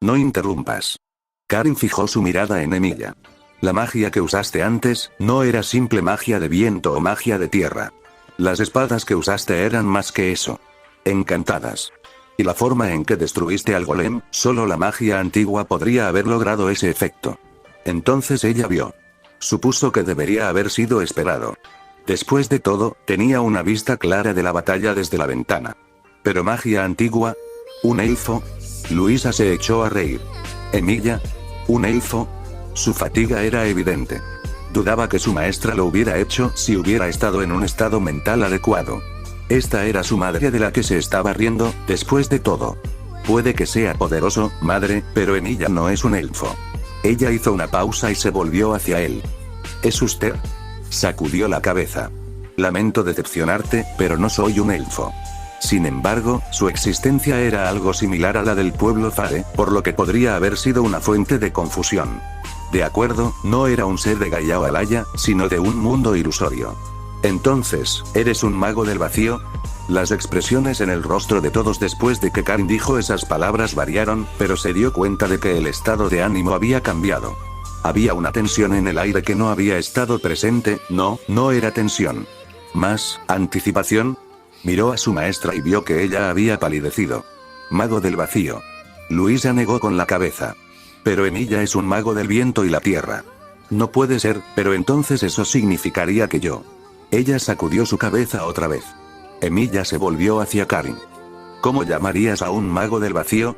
No interrumpas. Karin fijó su mirada en Emilia. La magia que usaste antes, no era simple magia de viento o magia de tierra. Las espadas que usaste eran más que eso. Encantadas. Y la forma en que destruiste al golem, solo la magia antigua podría haber logrado ese efecto. Entonces ella vio. Supuso que debería haber sido esperado. Después de todo, tenía una vista clara de la batalla desde la ventana. Pero magia antigua. ¿Un elfo? Luisa se echó a reír. Emilia. ¿Un elfo? Su fatiga era evidente. Dudaba que su maestra lo hubiera hecho si hubiera estado en un estado mental adecuado. Esta era su madre de la que se estaba riendo, después de todo. Puede que sea poderoso, madre, pero Emilia no es un elfo. Ella hizo una pausa y se volvió hacia él. ¿Es usted? Sacudió la cabeza. Lamento decepcionarte, pero no soy un elfo. Sin embargo, su existencia era algo similar a la del pueblo Fare, por lo que podría haber sido una fuente de confusión. De acuerdo, no era un ser de Gaia o Alaya, sino de un mundo ilusorio. Entonces, ¿eres un mago del vacío? Las expresiones en el rostro de todos después de que Karin dijo esas palabras variaron, pero se dio cuenta de que el estado de ánimo había cambiado. Había una tensión en el aire que no había estado presente, no era tensión. ¿Más anticipación? Miró a su maestra y vio que ella había palidecido. Mago del vacío. Luisa negó con la cabeza. Pero Emilia es un mago del viento y la tierra. No puede ser, pero entonces eso significaría que yo. Ella sacudió su cabeza otra vez. Emilia se volvió hacia Karin. ¿Cómo llamarías a un mago del vacío?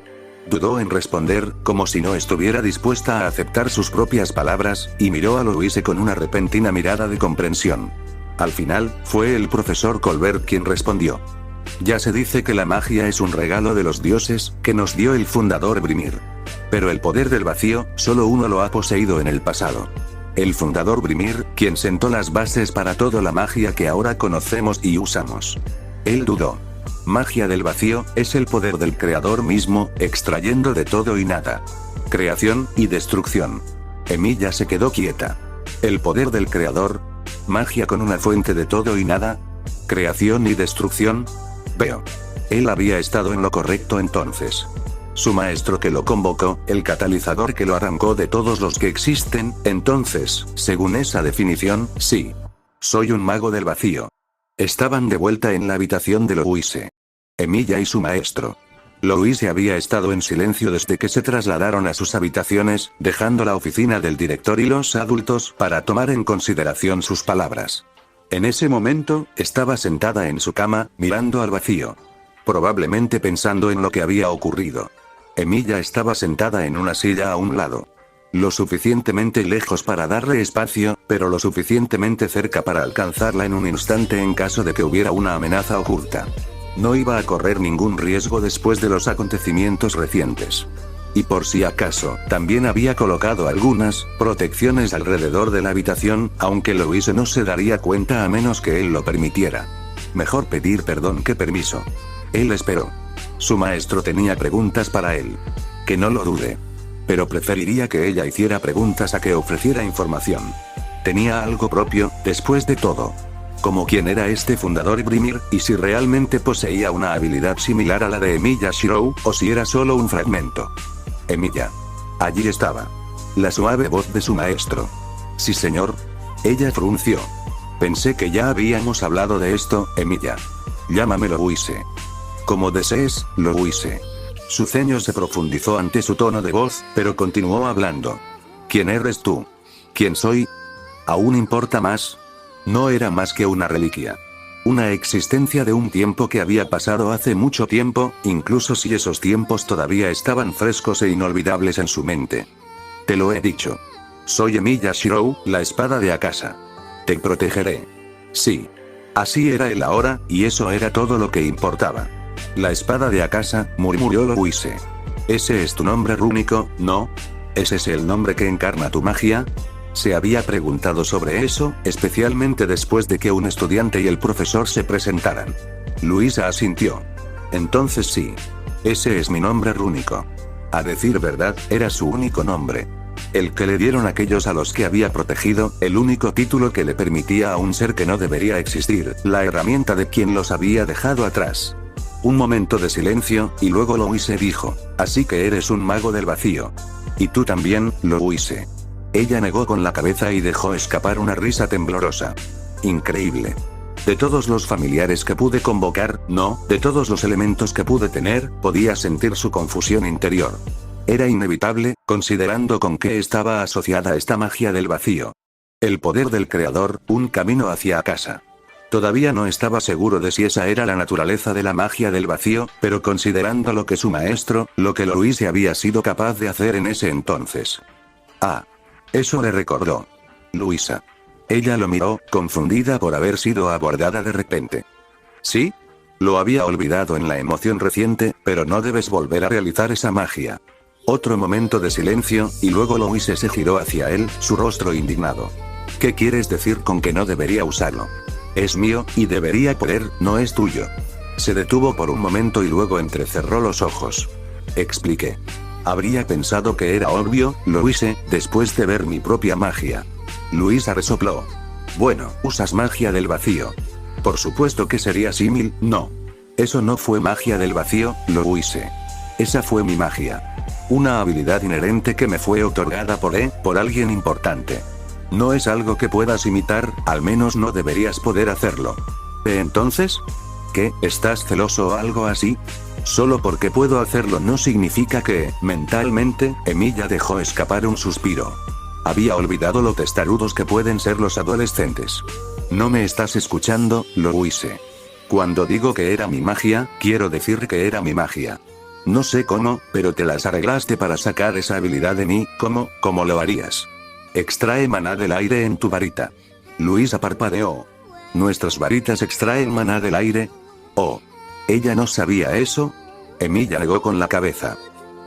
Dudó en responder, como si no estuviera dispuesta a aceptar sus propias palabras, y miró a Louise con una repentina mirada de comprensión. Al final, fue el profesor Colbert quien respondió. Ya se dice que la magia es un regalo de los dioses, que nos dio el fundador Brimir. Pero el poder del vacío, solo uno lo ha poseído en el pasado. El fundador Brimir, quien sentó las bases para toda la magia que ahora conocemos y usamos. Él dudó. Magia del vacío, es el poder del creador mismo, extrayendo de todo y nada. Creación y destrucción. Emilia se quedó quieta. El poder del creador. Magia con una fuente de todo y nada. Creación y destrucción. Veo. Él había estado en lo correcto entonces. Su maestro que lo convocó, el catalizador que lo arrancó de todos los que existen, entonces, según esa definición, sí. Soy un mago del vacío. Estaban de vuelta en la habitación de Louise. Emilia y su maestro. Louise había estado en silencio desde que se trasladaron a sus habitaciones, dejando la oficina del director y los adultos para tomar en consideración sus palabras. En ese momento, estaba sentada en su cama, mirando al vacío. Probablemente pensando en lo que había ocurrido. Emilia estaba sentada en una silla a un lado. Lo suficientemente lejos para darle espacio, pero lo suficientemente cerca para alcanzarla en un instante en caso de que hubiera una amenaza oculta. No iba a correr ningún riesgo después de los acontecimientos recientes. Y por si acaso, también había colocado algunas protecciones alrededor de la habitación, aunque Louise no se daría cuenta a menos que él lo permitiera. Mejor pedir perdón que permiso. Él esperó. Su maestro tenía preguntas para él. Que no lo dude. Pero preferiría que ella hiciera preguntas a que ofreciera información. Tenía algo propio, después de todo. Como quién era este fundador Brimir, y si realmente poseía una habilidad similar a la de Emilia Shirou, o si era solo un fragmento. Emilia. Allí estaba. La suave voz de su maestro. Sí, señor. Ella frunció. Pensé que ya habíamos hablado de esto, Emilia. Llámame Louise. Como desees, Louise. Su ceño se profundizó ante su tono de voz, pero continuó hablando. ¿Quién eres tú? ¿Quién soy? ¿Aún importa más? No era más que una reliquia. Una existencia de un tiempo que había pasado hace mucho tiempo, incluso si esos tiempos todavía estaban frescos e inolvidables en su mente. Te lo he dicho. Soy Emilia Shirou, la espada de Akasa. Te protegeré. Sí. Así era él ahora, y eso era todo lo que importaba. La espada de Akasa, murmuró Louise. ¿Ese es tu nombre rúnico, no? ¿Es ese el nombre que encarna tu magia? Se había preguntado sobre eso, especialmente después de que un estudiante y el profesor se presentaran. Luisa asintió. Entonces sí. Ese es mi nombre rúnico. A decir verdad, era su único nombre. El que le dieron aquellos a los que había protegido, el único título que le permitía a un ser que no debería existir, la herramienta de quien los había dejado atrás. Un momento de silencio, y luego Louise dijo, así que eres un mago del vacío. Y tú también, Louise. Ella negó con la cabeza y dejó escapar una risa temblorosa. Increíble. De todos los familiares que pude convocar, no, de todos los elementos que pude tener, podía sentir su confusión interior. Era inevitable, considerando con qué estaba asociada esta magia del vacío. El poder del creador, un camino hacia casa. Todavía no estaba seguro de si esa era la naturaleza de la magia del vacío, pero considerando lo que su maestro, lo que Louise había sido capaz de hacer en ese entonces. Ah. Eso le recordó. Luisa. Ella lo miró, confundida por haber sido abordada de repente. ¿Sí? Lo había olvidado en la emoción reciente, pero no debes volver a realizar esa magia. Otro momento de silencio, y luego Louise se giró hacia él, su rostro indignado. ¿Qué quieres decir con que no debería usarlo? Es mío, y debería poder, no es tuyo. Se detuvo por un momento y luego entrecerró los ojos. Expliqué. Habría pensado que era obvio, Louise, después de ver mi propia magia. Luisa resopló. Bueno, usas magia del vacío. Por supuesto que sería símil, no. Eso no fue magia del vacío, Louise. Esa fue mi magia. Una habilidad inherente que me fue otorgada por alguien importante. No es algo que puedas imitar, al menos no deberías poder hacerlo. Entonces, ¿qué? ¿Estás celoso o algo así? Solo porque puedo hacerlo no significa que, mentalmente, Emilia dejó escapar un suspiro. Había olvidado lo testarudos que pueden ser los adolescentes. No me estás escuchando, Louise. Cuando digo que era mi magia, quiero decir que era mi magia. No sé cómo, pero te las arreglaste para sacar esa habilidad de mí, ¿cómo lo harías? Extrae maná del aire en tu varita. Luisa parpadeó. ¿Nuestras varitas extraen maná del aire? Oh. ¿Ella no sabía eso? Emilia negó con la cabeza.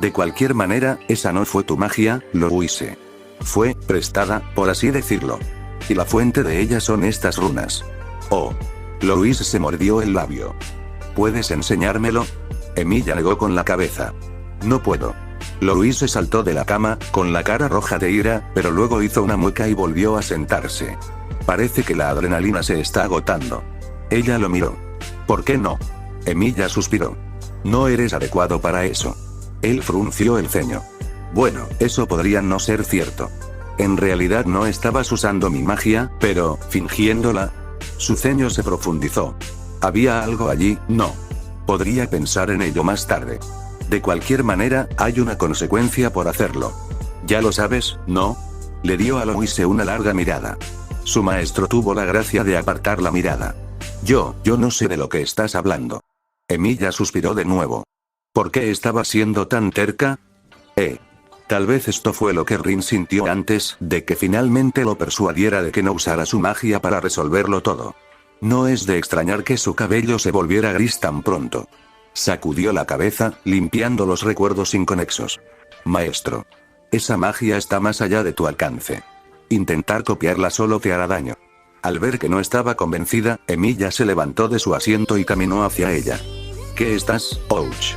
De cualquier manera, esa no fue tu magia, Louise. Fue prestada, por así decirlo. Y la fuente de ella son estas runas. Oh. Louise se mordió el labio. ¿Puedes enseñármelo? Emilia negó con la cabeza. No puedo. Louise saltó de la cama, con la cara roja de ira, pero luego hizo una mueca y volvió a sentarse. Parece que la adrenalina se está agotando. Ella lo miró. ¿Por qué no? Emilia suspiró. No eres adecuado para eso. Él frunció el ceño. Bueno, eso podría no ser cierto. En realidad no estabas usando mi magia, pero, fingiéndola. Su ceño se profundizó. ¿Había algo allí? No. Podría pensar en ello más tarde. De cualquier manera, hay una consecuencia por hacerlo. Ya lo sabes, ¿no? Le dio a Louise una larga mirada. Su maestro tuvo la gracia de apartar la mirada. Yo no sé de lo que estás hablando. Emilia suspiró de nuevo. ¿Por qué estaba siendo tan terca? Tal vez esto fue lo que Rin sintió antes de que finalmente lo persuadiera de que no usara su magia para resolverlo todo. No es de extrañar que su cabello se volviera gris tan pronto. Sacudió la cabeza, limpiando los recuerdos inconexos. Maestro. Esa magia está más allá de tu alcance. Intentar copiarla solo te hará daño. Al ver que no estaba convencida, Emilia se levantó de su asiento y caminó hacia ella. ¿Qué estás, Ouch?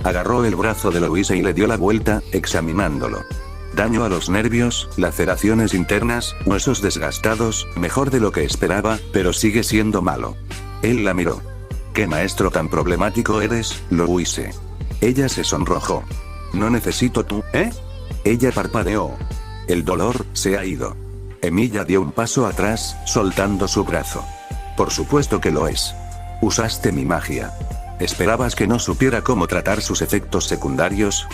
Agarró el brazo de Louise y le dio la vuelta, examinándolo. Daño a los nervios, laceraciones internas, huesos desgastados, mejor de lo que esperaba, pero sigue siendo malo. Él la miró. ¿Qué maestro tan problemático eres, Louise? Ella se sonrojó. No necesito tú, ¿eh? Ella parpadeó. El dolor se ha ido. Emilia dio un paso atrás, soltando su brazo. Por supuesto que lo es. Usaste mi magia. ¿Esperabas que no supiera cómo tratar sus efectos secundarios?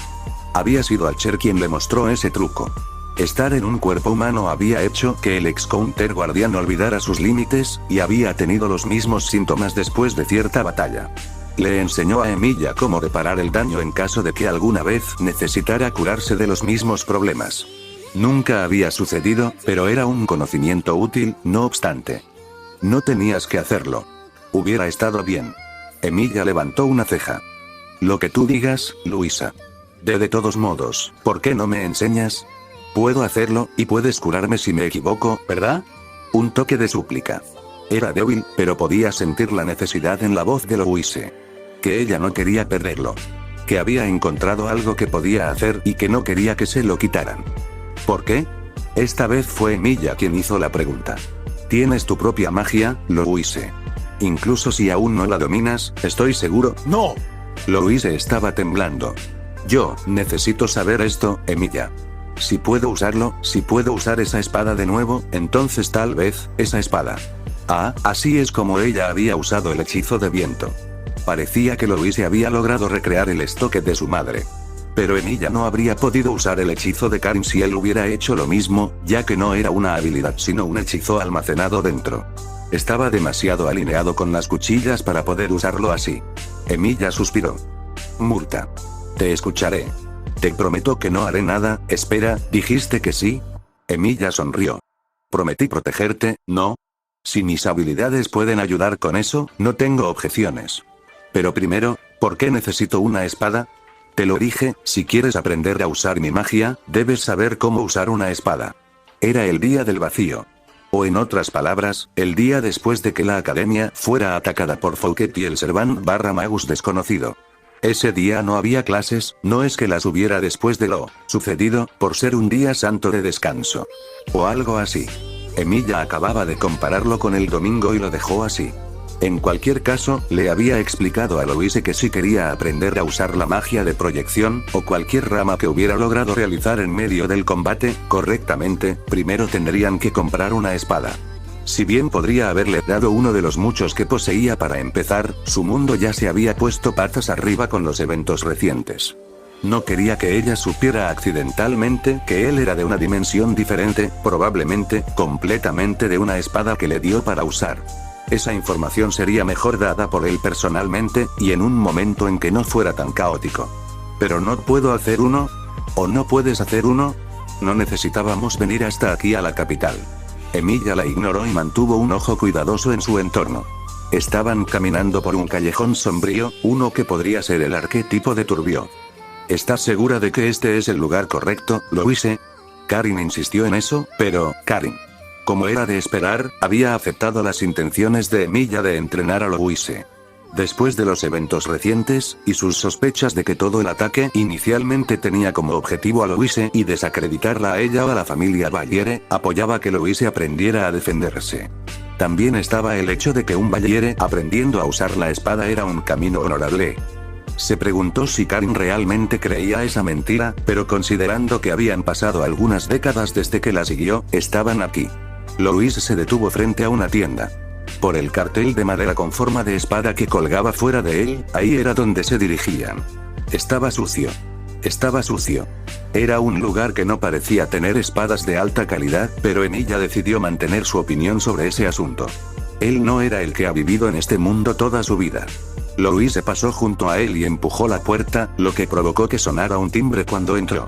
Había sido Archer quien le mostró ese truco. Estar en un cuerpo humano había hecho que el ex-counter guardián olvidara sus límites, y había tenido los mismos síntomas después de cierta batalla. Le enseñó a Emilia cómo reparar el daño en caso de que alguna vez necesitara curarse de los mismos problemas. Nunca había sucedido, pero era un conocimiento útil, no obstante. No tenías que hacerlo. Hubiera estado bien. Emilia levantó una ceja. Lo que tú digas, Luisa. De todos modos, ¿por qué no me enseñas? Puedo hacerlo, y puedes curarme si me equivoco, ¿verdad? Un toque de súplica. Era débil, pero podía sentir la necesidad en la voz de Louise. Que ella no quería perderlo. Que había encontrado algo que podía hacer y que no quería que se lo quitaran. ¿Por qué? Esta vez fue Emilia quien hizo la pregunta. Tienes tu propia magia, Louise. Incluso si aún no la dominas, estoy seguro. ¡No! Louise estaba temblando. Yo necesito saber esto, Emilia. Si puedo usarlo, si puedo usar esa espada de nuevo, entonces tal vez, esa espada. Ah, así es como ella había usado el hechizo de viento. Parecía que Louise había logrado recrear el estoque de su madre. Pero Emilia no habría podido usar el hechizo de Karin si él hubiera hecho lo mismo, ya que no era una habilidad sino un hechizo almacenado dentro. Estaba demasiado alineado con las cuchillas para poder usarlo así. Emilia suspiró. Murta. Te escucharé. Te prometo que no haré nada. Espera, ¿dijiste que sí? Emilia sonrió. Prometí protegerte, ¿no? Si mis habilidades pueden ayudar con eso, no tengo objeciones. Pero primero, ¿por qué necesito una espada? Te lo dije, si quieres aprender a usar mi magia, debes saber cómo usar una espada. Era el día del vacío. O en otras palabras, el día después de que la academia fuera atacada por Fouquet y el Servant/Magus desconocido. Ese día no había clases, no es que las hubiera después de lo sucedido, por ser un día santo de descanso. O algo así. Emilia acababa de compararlo con el domingo y lo dejó así. En cualquier caso, le había explicado a Louise que si quería aprender a usar la magia de proyección, o cualquier rama que hubiera logrado realizar en medio del combate, correctamente, primero tendrían que comprar una espada. Si bien podría haberle dado uno de los muchos que poseía para empezar, su mundo ya se había puesto patas arriba con los eventos recientes. No quería que ella supiera accidentalmente que él era de una dimensión diferente, probablemente, completamente de una espada que le dio para usar. Esa información sería mejor dada por él personalmente, y en un momento en que no fuera tan caótico. ¿Pero no puedo hacer uno? ¿O no puedes hacer uno? No necesitábamos venir hasta aquí a la capital. Emilia la ignoró y mantuvo un ojo cuidadoso en su entorno. Estaban caminando por un callejón sombrío, uno que podría ser el arquetipo de turbio. ¿Estás segura de que este es el lugar correcto, Louise? Karin insistió en eso, pero, Karin, como era de esperar, había aceptado las intenciones de Emilia de entrenar a Louise. Después de los eventos recientes, y sus sospechas de que todo el ataque inicialmente tenía como objetivo a Louise y desacreditarla a ella o a la familia Valiere, apoyaba que Louise aprendiera a defenderse. También estaba el hecho de que un Valiere aprendiendo a usar la espada era un camino honorable. Se preguntó si Karin realmente creía esa mentira, pero considerando que habían pasado algunas décadas desde que la siguió, estaban aquí. Louise se detuvo frente a una tienda. Por el cartel de madera con forma de espada que colgaba fuera de él, ahí era donde se dirigían. Estaba sucio. Estaba sucio. Era un lugar que no parecía tener espadas de alta calidad, pero Emilia decidió mantener su opinión sobre ese asunto. Él no era el que ha vivido en este mundo toda su vida. Louise pasó junto a él y empujó la puerta, lo que provocó que sonara un timbre cuando entró.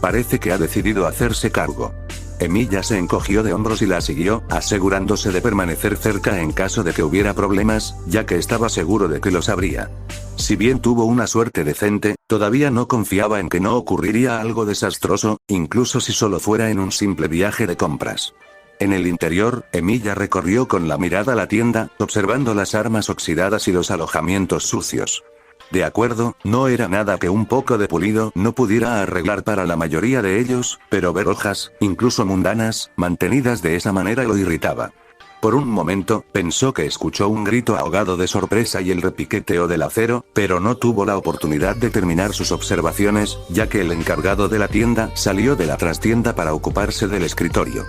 Parece que ha decidido hacerse cargo. Emilia se encogió de hombros y la siguió, asegurándose de permanecer cerca en caso de que hubiera problemas, ya que estaba seguro de que los habría. Si bien tuvo una suerte decente, todavía no confiaba en que no ocurriría algo desastroso, incluso si solo fuera en un simple viaje de compras. En el interior, Emilia recorrió con la mirada la tienda, observando las armas oxidadas y los alojamientos sucios. De acuerdo, no era nada que un poco de pulido no pudiera arreglar para la mayoría de ellos, pero ver hojas, incluso mundanas, mantenidas de esa manera lo irritaba. Por un momento, pensó que escuchó un grito ahogado de sorpresa y el repiqueteo del acero, pero no tuvo la oportunidad de terminar sus observaciones, ya que el encargado de la tienda salió de la trastienda para ocuparse del escritorio.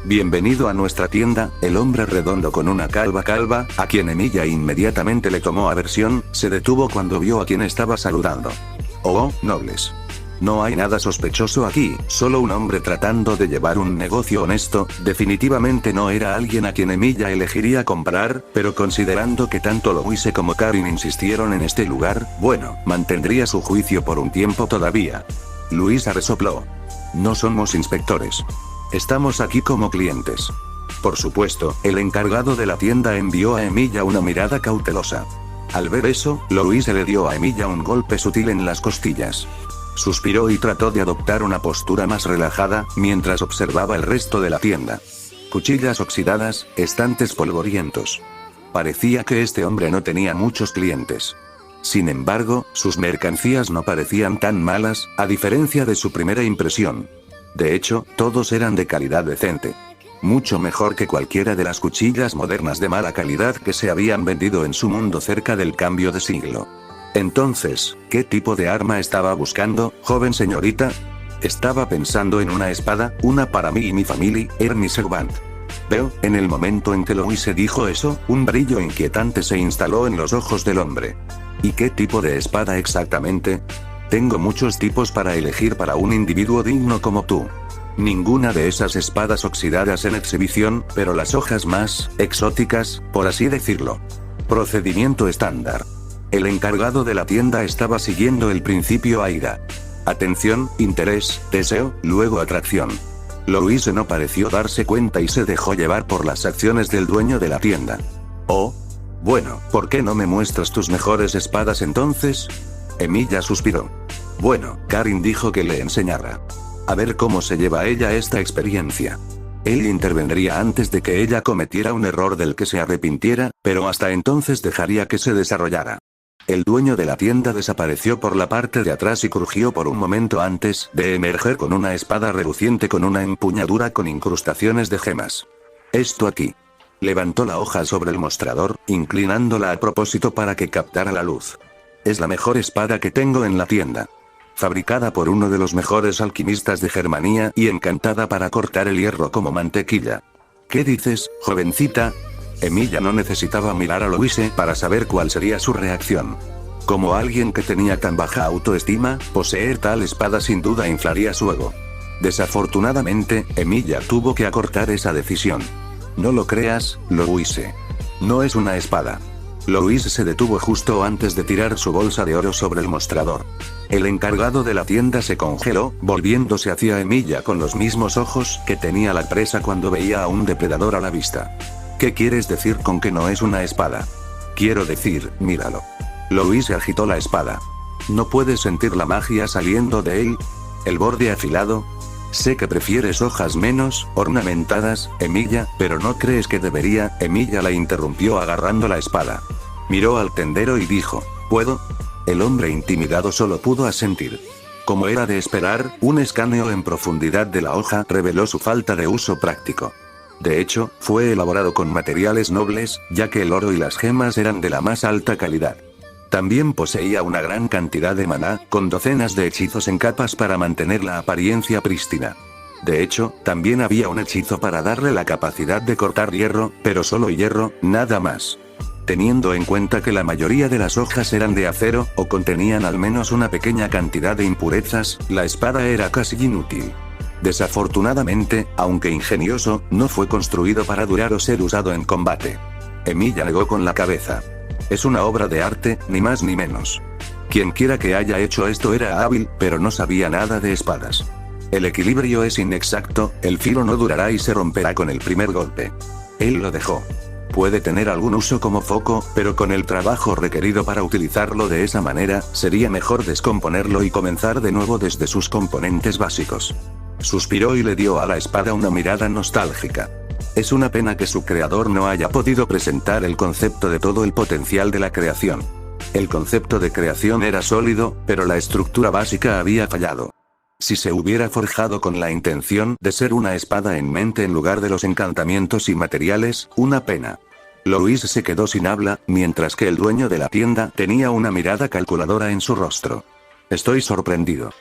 Bienvenido a nuestra tienda, el hombre redondo con una calva, a quien Emilia inmediatamente le tomó aversión, se detuvo cuando vio a quien estaba saludando. Oh, nobles. No hay nada sospechoso aquí, solo un hombre tratando de llevar un negocio honesto. Definitivamente no era alguien a quien Emilia elegiría comprar, pero considerando que tanto Louise como Karin insistieron en este lugar, bueno, mantendría su juicio por un tiempo todavía. Luisa resopló. No somos inspectores. Estamos aquí como clientes. Por supuesto, el encargado de la tienda envió a Emilia una mirada cautelosa. Al ver eso, Louise le dio a Emilia un golpe sutil en las costillas. Suspiró y trató de adoptar una postura más relajada, mientras observaba el resto de la tienda. Cuchillas oxidadas, estantes polvorientos. Parecía que este hombre no tenía muchos clientes. Sin embargo, sus mercancías no parecían tan malas, a diferencia de su primera impresión. De hecho, todos eran de calidad decente. Mucho mejor que cualquiera de las cuchillas modernas de mala calidad que se habían vendido en su mundo cerca del cambio de siglo. Entonces, ¿qué tipo de arma estaba buscando, joven señorita? Estaba pensando en una espada, una para mí y mi familia, Ernie Servant. Veo, en el momento en que Louise dijo eso, un brillo inquietante se instaló en los ojos del hombre. ¿Y qué tipo de espada exactamente? Tengo muchos tipos para elegir para un individuo digno como tú. Ninguna de esas espadas oxidadas en exhibición, pero las hojas más exóticas, por así decirlo. Procedimiento estándar. El encargado de la tienda estaba siguiendo el principio AIDA. Atención, interés, deseo, luego atracción. Louise no pareció darse cuenta y se dejó llevar por las acciones del dueño de la tienda. Oh. Bueno, ¿por qué no me muestras tus mejores espadas entonces? Emilia suspiró. Bueno, Karin dijo que le enseñara. A ver cómo se lleva ella esta experiencia. Él intervendría antes de que ella cometiera un error del que se arrepintiera, pero hasta entonces dejaría que se desarrollara. El dueño de la tienda desapareció por la parte de atrás y crujió por un momento antes de emerger con una espada reluciente con una empuñadura con incrustaciones de gemas. Esto aquí. Levantó la hoja sobre el mostrador, inclinándola a propósito para que captara la luz. Es la mejor espada que tengo en la tienda. Fabricada por uno de los mejores alquimistas de Germania y encantada para cortar el hierro como mantequilla. ¿Qué dices, jovencita? Emilia no necesitaba mirar a Louise para saber cuál sería su reacción. Como alguien que tenía tan baja autoestima, poseer tal espada sin duda inflaría su ego. Desafortunadamente, Emilia tuvo que acortar esa decisión. No lo creas, Louise. No es una espada. Louise se detuvo justo antes de tirar su bolsa de oro sobre el mostrador. El encargado de la tienda se congeló, volviéndose hacia Emilia con los mismos ojos que tenía la presa cuando veía a un depredador a la vista. ¿Qué quieres decir con que no es una espada? Quiero decir, míralo. Louise agitó la espada. ¿No puedes sentir la magia saliendo de él? ¿El borde afilado? Sé que prefieres hojas menos ornamentadas, Emilia, pero ¿no crees que debería? Emilia la interrumpió agarrando la espada. Miró al tendero y dijo, ¿puedo? El hombre intimidado solo pudo asentir. Como era de esperar, un escaneo en profundidad de la hoja reveló su falta de uso práctico. De hecho, fue elaborado con materiales nobles, ya que el oro y las gemas eran de la más alta calidad. También poseía una gran cantidad de maná, con docenas de hechizos en capas para mantener la apariencia prístina. De hecho, también había un hechizo para darle la capacidad de cortar hierro, pero solo hierro, nada más. Teniendo en cuenta que la mayoría de las hojas eran de acero, o contenían al menos una pequeña cantidad de impurezas, la espada era casi inútil. Desafortunadamente, aunque ingenioso, no fue construido para durar o ser usado en combate. Emilia negó con la cabeza. Es una obra de arte, ni más ni menos. Quienquiera que haya hecho esto era hábil, pero no sabía nada de espadas. El equilibrio es inexacto, el filo no durará y se romperá con el primer golpe. Él lo dejó. Puede tener algún uso como foco, pero con el trabajo requerido para utilizarlo de esa manera, sería mejor descomponerlo y comenzar de nuevo desde sus componentes básicos. Suspiró y le dio a la espada una mirada nostálgica. Es una pena que su creador no haya podido presentar el concepto de todo el potencial de la creación. El concepto de creación era sólido, pero la estructura básica había fallado. Si se hubiera forjado con la intención de ser una espada en mente en lugar de los encantamientos y materiales, una pena. Louise se quedó sin habla, mientras que el dueño de la tienda tenía una mirada calculadora en su rostro. Estoy sorprendido.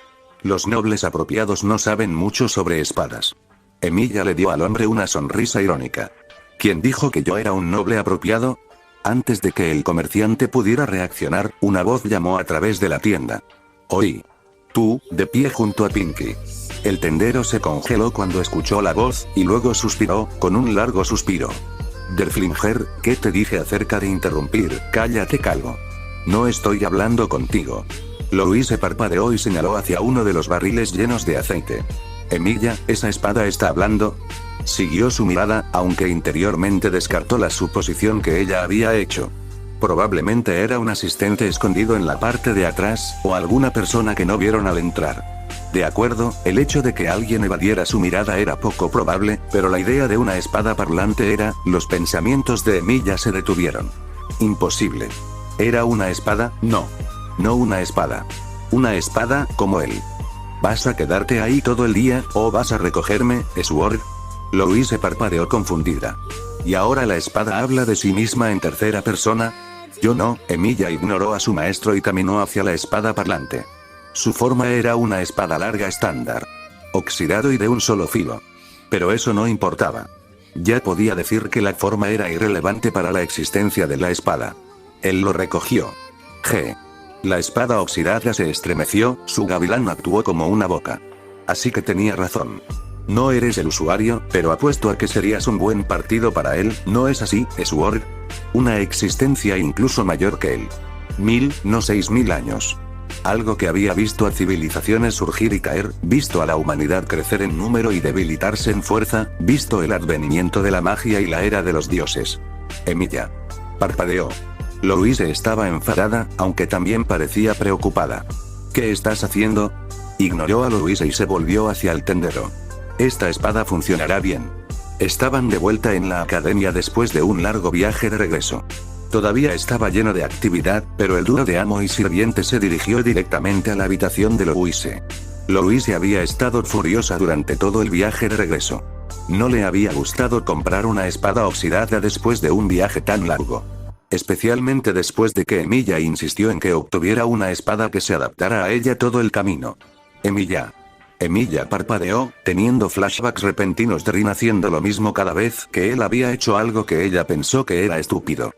Los nobles apropiados no saben mucho sobre espadas. Emilia le dio al hombre una sonrisa irónica. ¿Quién dijo que yo era un noble apropiado? Antes de que el comerciante pudiera reaccionar, una voz llamó a través de la tienda. Oí. Tú, de pie junto a Pinky. El tendero se congeló cuando escuchó la voz, y luego suspiró, con un largo suspiro. Derflinger, ¿qué te dije acerca de interrumpir? Cállate, calvo. No estoy hablando contigo. Louise parpadeó y señaló hacia uno de los barriles llenos de aceite. Emilia, ¿esa espada está hablando? Siguió su mirada, aunque interiormente descartó la suposición que ella había hecho. Probablemente era un asistente escondido en la parte de atrás, o alguna persona que no vieron al entrar. De acuerdo, el hecho de que alguien evadiera su mirada era poco probable, pero la idea de una espada parlante era, los pensamientos de Emilia se detuvieron. Imposible. ¿Era una espada? No. No una espada. Una espada, como él. ¿Vas a quedarte ahí todo el día, o vas a recogerme, Sword? Louise parpadeó confundida. ¿Y ahora la espada habla de sí misma en tercera persona? Yo no. Emilia ignoró a su maestro y caminó hacia la espada parlante. Su forma era una espada larga estándar. Oxidado y de un solo filo. Pero eso no importaba. Ya podía decir que la forma era irrelevante para la existencia de la espada. Él lo recogió. La espada oxidada se estremeció, su gavilán actuó como una boca. Así que tenía razón. No eres el usuario, pero apuesto a que serías un buen partido para él, ¿no es así, Sword? Una existencia incluso mayor que él. 1000, no 6000 años. Algo que había visto a civilizaciones surgir y caer, visto a la humanidad crecer en número y debilitarse en fuerza, visto el advenimiento de la magia y la era de los dioses. Emilia. Parpadeó. Louise estaba enfadada, aunque también parecía preocupada. ¿Qué estás haciendo? Ignoró a Louise y se volvió hacia el tendero. Esta espada funcionará bien. Estaban de vuelta en la academia después de un largo viaje de regreso. Todavía estaba lleno de actividad, pero el dúo de amo y sirviente se dirigió directamente a la habitación de Louise. Louise había estado furiosa durante todo el viaje de regreso. No le había gustado comprar una espada oxidada después de un viaje tan largo. Especialmente después de que Emilia insistió en que obtuviera una espada que se adaptara a ella todo el camino. Emilia parpadeó, teniendo flashbacks repentinos de Rin haciendo lo mismo cada vez que él había hecho algo que ella pensó que era estúpido.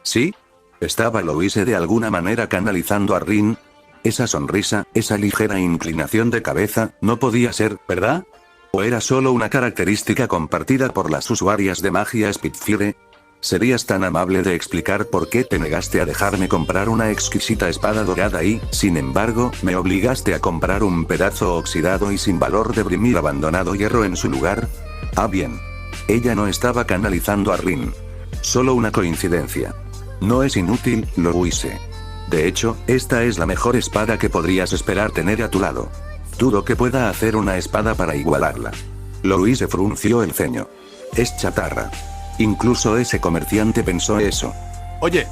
¿Sí? ¿Estaba Louise de alguna manera canalizando a Rin? Esa sonrisa, esa ligera inclinación de cabeza, no podía ser, ¿verdad? ¿O era solo una característica compartida por las usuarias de magia Spitfire? ¿Serías tan amable de explicar por qué te negaste a dejarme comprar una exquisita espada dorada y, sin embargo, me obligaste a comprar un pedazo oxidado y sin valor de Brimir abandonado hierro en su lugar? Ah bien. Ella no estaba canalizando a Rin. Solo una coincidencia. No es inútil, Louise. De hecho, esta es la mejor espada que podrías esperar tener a tu lado. Dudo que pueda hacer una espada para igualarla. Louise frunció el ceño. Es chatarra. Incluso ese comerciante pensó eso. Oye.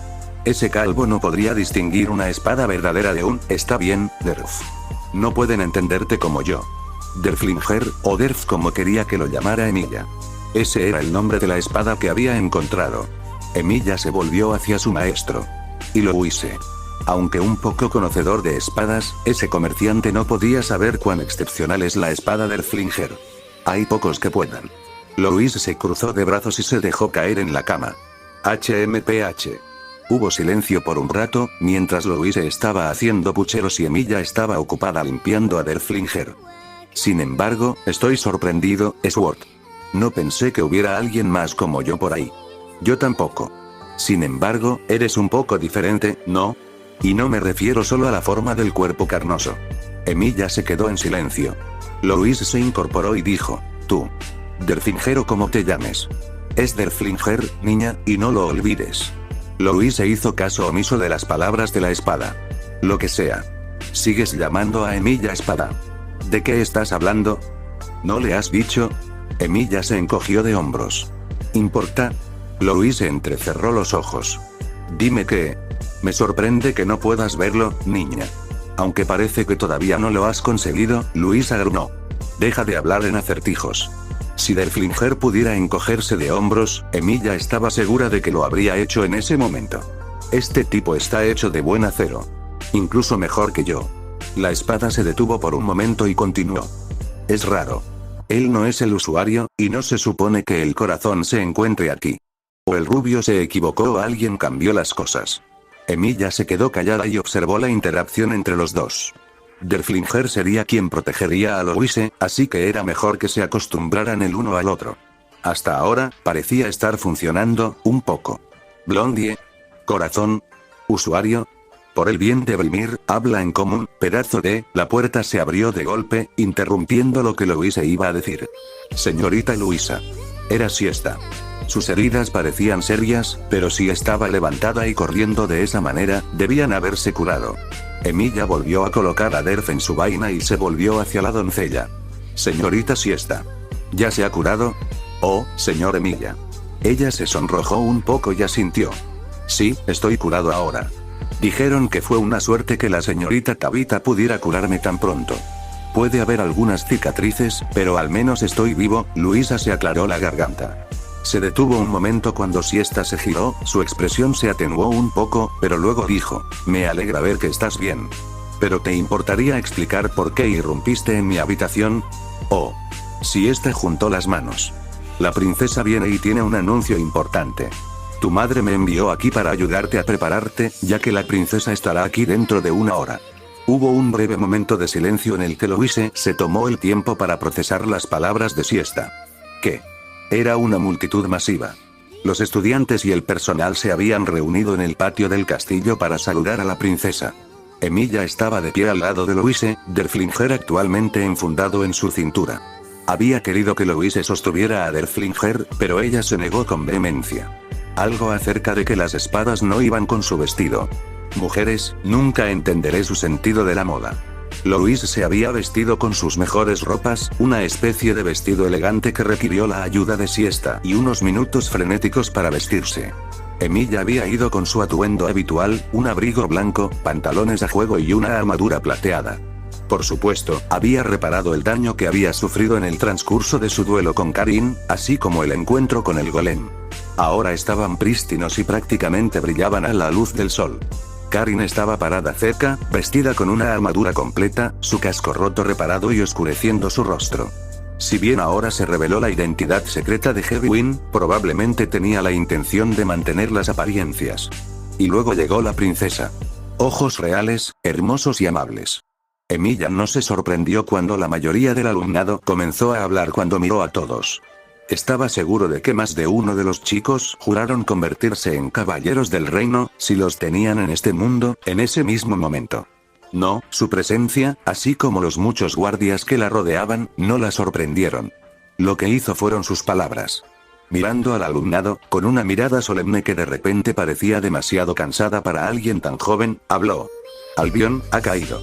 Ese calvo no podría distinguir una espada verdadera de un, está bien, Derf. No pueden entenderte como yo. Derflinger, o Derf como quería que lo llamara Emilia. Ese era el nombre de la espada que había encontrado. Emilia se volvió hacia su maestro. Y Louise. Aunque un poco conocedor de espadas, ese comerciante no podía saber cuán excepcional es la espada Derflinger. Hay pocos que puedan. Louise se cruzó de brazos y se dejó caer en la cama. HMPH. Hubo silencio por un rato, mientras Louise estaba haciendo pucheros y Emilia estaba ocupada limpiando a Derflinger. Sin embargo, estoy sorprendido, Sword. No pensé que hubiera alguien más como yo por ahí. Yo tampoco. Sin embargo, eres un poco diferente, ¿no? Y no me refiero solo a la forma del cuerpo carnoso. Emilia se quedó en silencio. Louise se incorporó y dijo, tú. Derflinger o como te llames. Es Derflinger, niña, y no lo olvides. Louise hizo caso omiso de las palabras de la espada. Lo que sea. ¿Sigues llamando a Emilia espada? ¿De qué estás hablando? ¿No le has dicho? Emilia se encogió de hombros. ¿Importa? Louise entrecerró los ojos. Dime que... Me sorprende que no puedas verlo, niña. Aunque parece que todavía no lo has conseguido, Luisa gruñó. Deja de hablar en acertijos. Si Derflinger pudiera encogerse de hombros, Emilia estaba segura de que lo habría hecho en ese momento. Este tipo está hecho de buen acero. Incluso mejor que yo. La espada se detuvo por un momento y continuó. Es raro. Él no es el usuario, y no se supone que el corazón se encuentre aquí. O el rubio se equivocó o alguien cambió las cosas. Emilia se quedó callada y observó la interacción entre los dos. Derflinger sería quien protegería a Louise, así que era mejor que se acostumbraran el uno al otro. Hasta ahora, parecía estar funcionando, un poco. Blondie. Corazón. Usuario. Por el bien de Brimir, habla en común, pedazo de... La puerta se abrió de golpe, interrumpiendo lo que Louise iba a decir. Señorita Luisa. Era siesta. Sus heridas parecían serias, pero si estaba levantada y corriendo de esa manera, debían haberse curado. Emilia volvió a colocar a Derf en su vaina y se volvió hacia la doncella. Señorita Siesta. ¿Ya se ha curado? Oh, señor Emilia. Ella se sonrojó un poco y asintió. Sí, estoy curado ahora. Dijeron que fue una suerte que la señorita Tabitha pudiera curarme tan pronto. Puede haber algunas cicatrices, pero al menos estoy vivo. Luisa se aclaró la garganta. Se detuvo un momento cuando Siesta se giró, su expresión se atenuó un poco, pero luego dijo, me alegra ver que estás bien. ¿Pero te importaría explicar por qué irrumpiste en mi habitación? Oh. Siesta juntó las manos. La princesa viene y tiene un anuncio importante. Tu madre me envió aquí para ayudarte a prepararte, ya que la princesa estará aquí dentro de una hora. Hubo un breve momento de silencio en el que Louise se tomó el tiempo para procesar las palabras de Siesta. ¿Qué? Era una multitud masiva. Los estudiantes y el personal se habían reunido en el patio del castillo para saludar a la princesa. Emilia estaba de pie al lado de Louise, Derflinger actualmente enfundado en su cintura. Había querido que Louise sostuviera a Derflinger, pero ella se negó con vehemencia. Algo acerca de que las espadas no iban con su vestido. Mujeres, nunca entenderé su sentido de la moda. Louise se había vestido con sus mejores ropas, una especie de vestido elegante que requirió la ayuda de Siesta y unos minutos frenéticos para vestirse. Emilia había ido con su atuendo habitual, un abrigo blanco, pantalones a juego y una armadura plateada. Por supuesto, había reparado el daño que había sufrido en el transcurso de su duelo con Karin, así como el encuentro con el golem. Ahora estaban prístinos y prácticamente brillaban a la luz del sol. Karin estaba parada cerca, vestida con una armadura completa, su casco roto reparado y oscureciendo su rostro. Si bien ahora se reveló la identidad secreta de Hedwig, probablemente tenía la intención de mantener las apariencias. Y luego llegó la princesa. Ojos reales, hermosos y amables. Emilia no se sorprendió cuando la mayoría del alumnado comenzó a hablar cuando miró a todos. Estaba seguro de que más de uno de los chicos juraron convertirse en caballeros del reino, si los tenían en este mundo, en ese mismo momento. No, su presencia, así como los muchos guardias que la rodeaban, no la sorprendieron. Lo que hizo fueron sus palabras. Mirando al alumnado, con una mirada solemne que de repente parecía demasiado cansada para alguien tan joven, habló. Albion ha caído.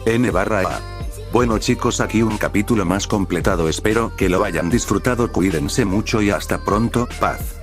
N/A. Bueno chicos, aquí un capítulo más completado, espero que lo hayan disfrutado, cuídense mucho y hasta pronto, paz.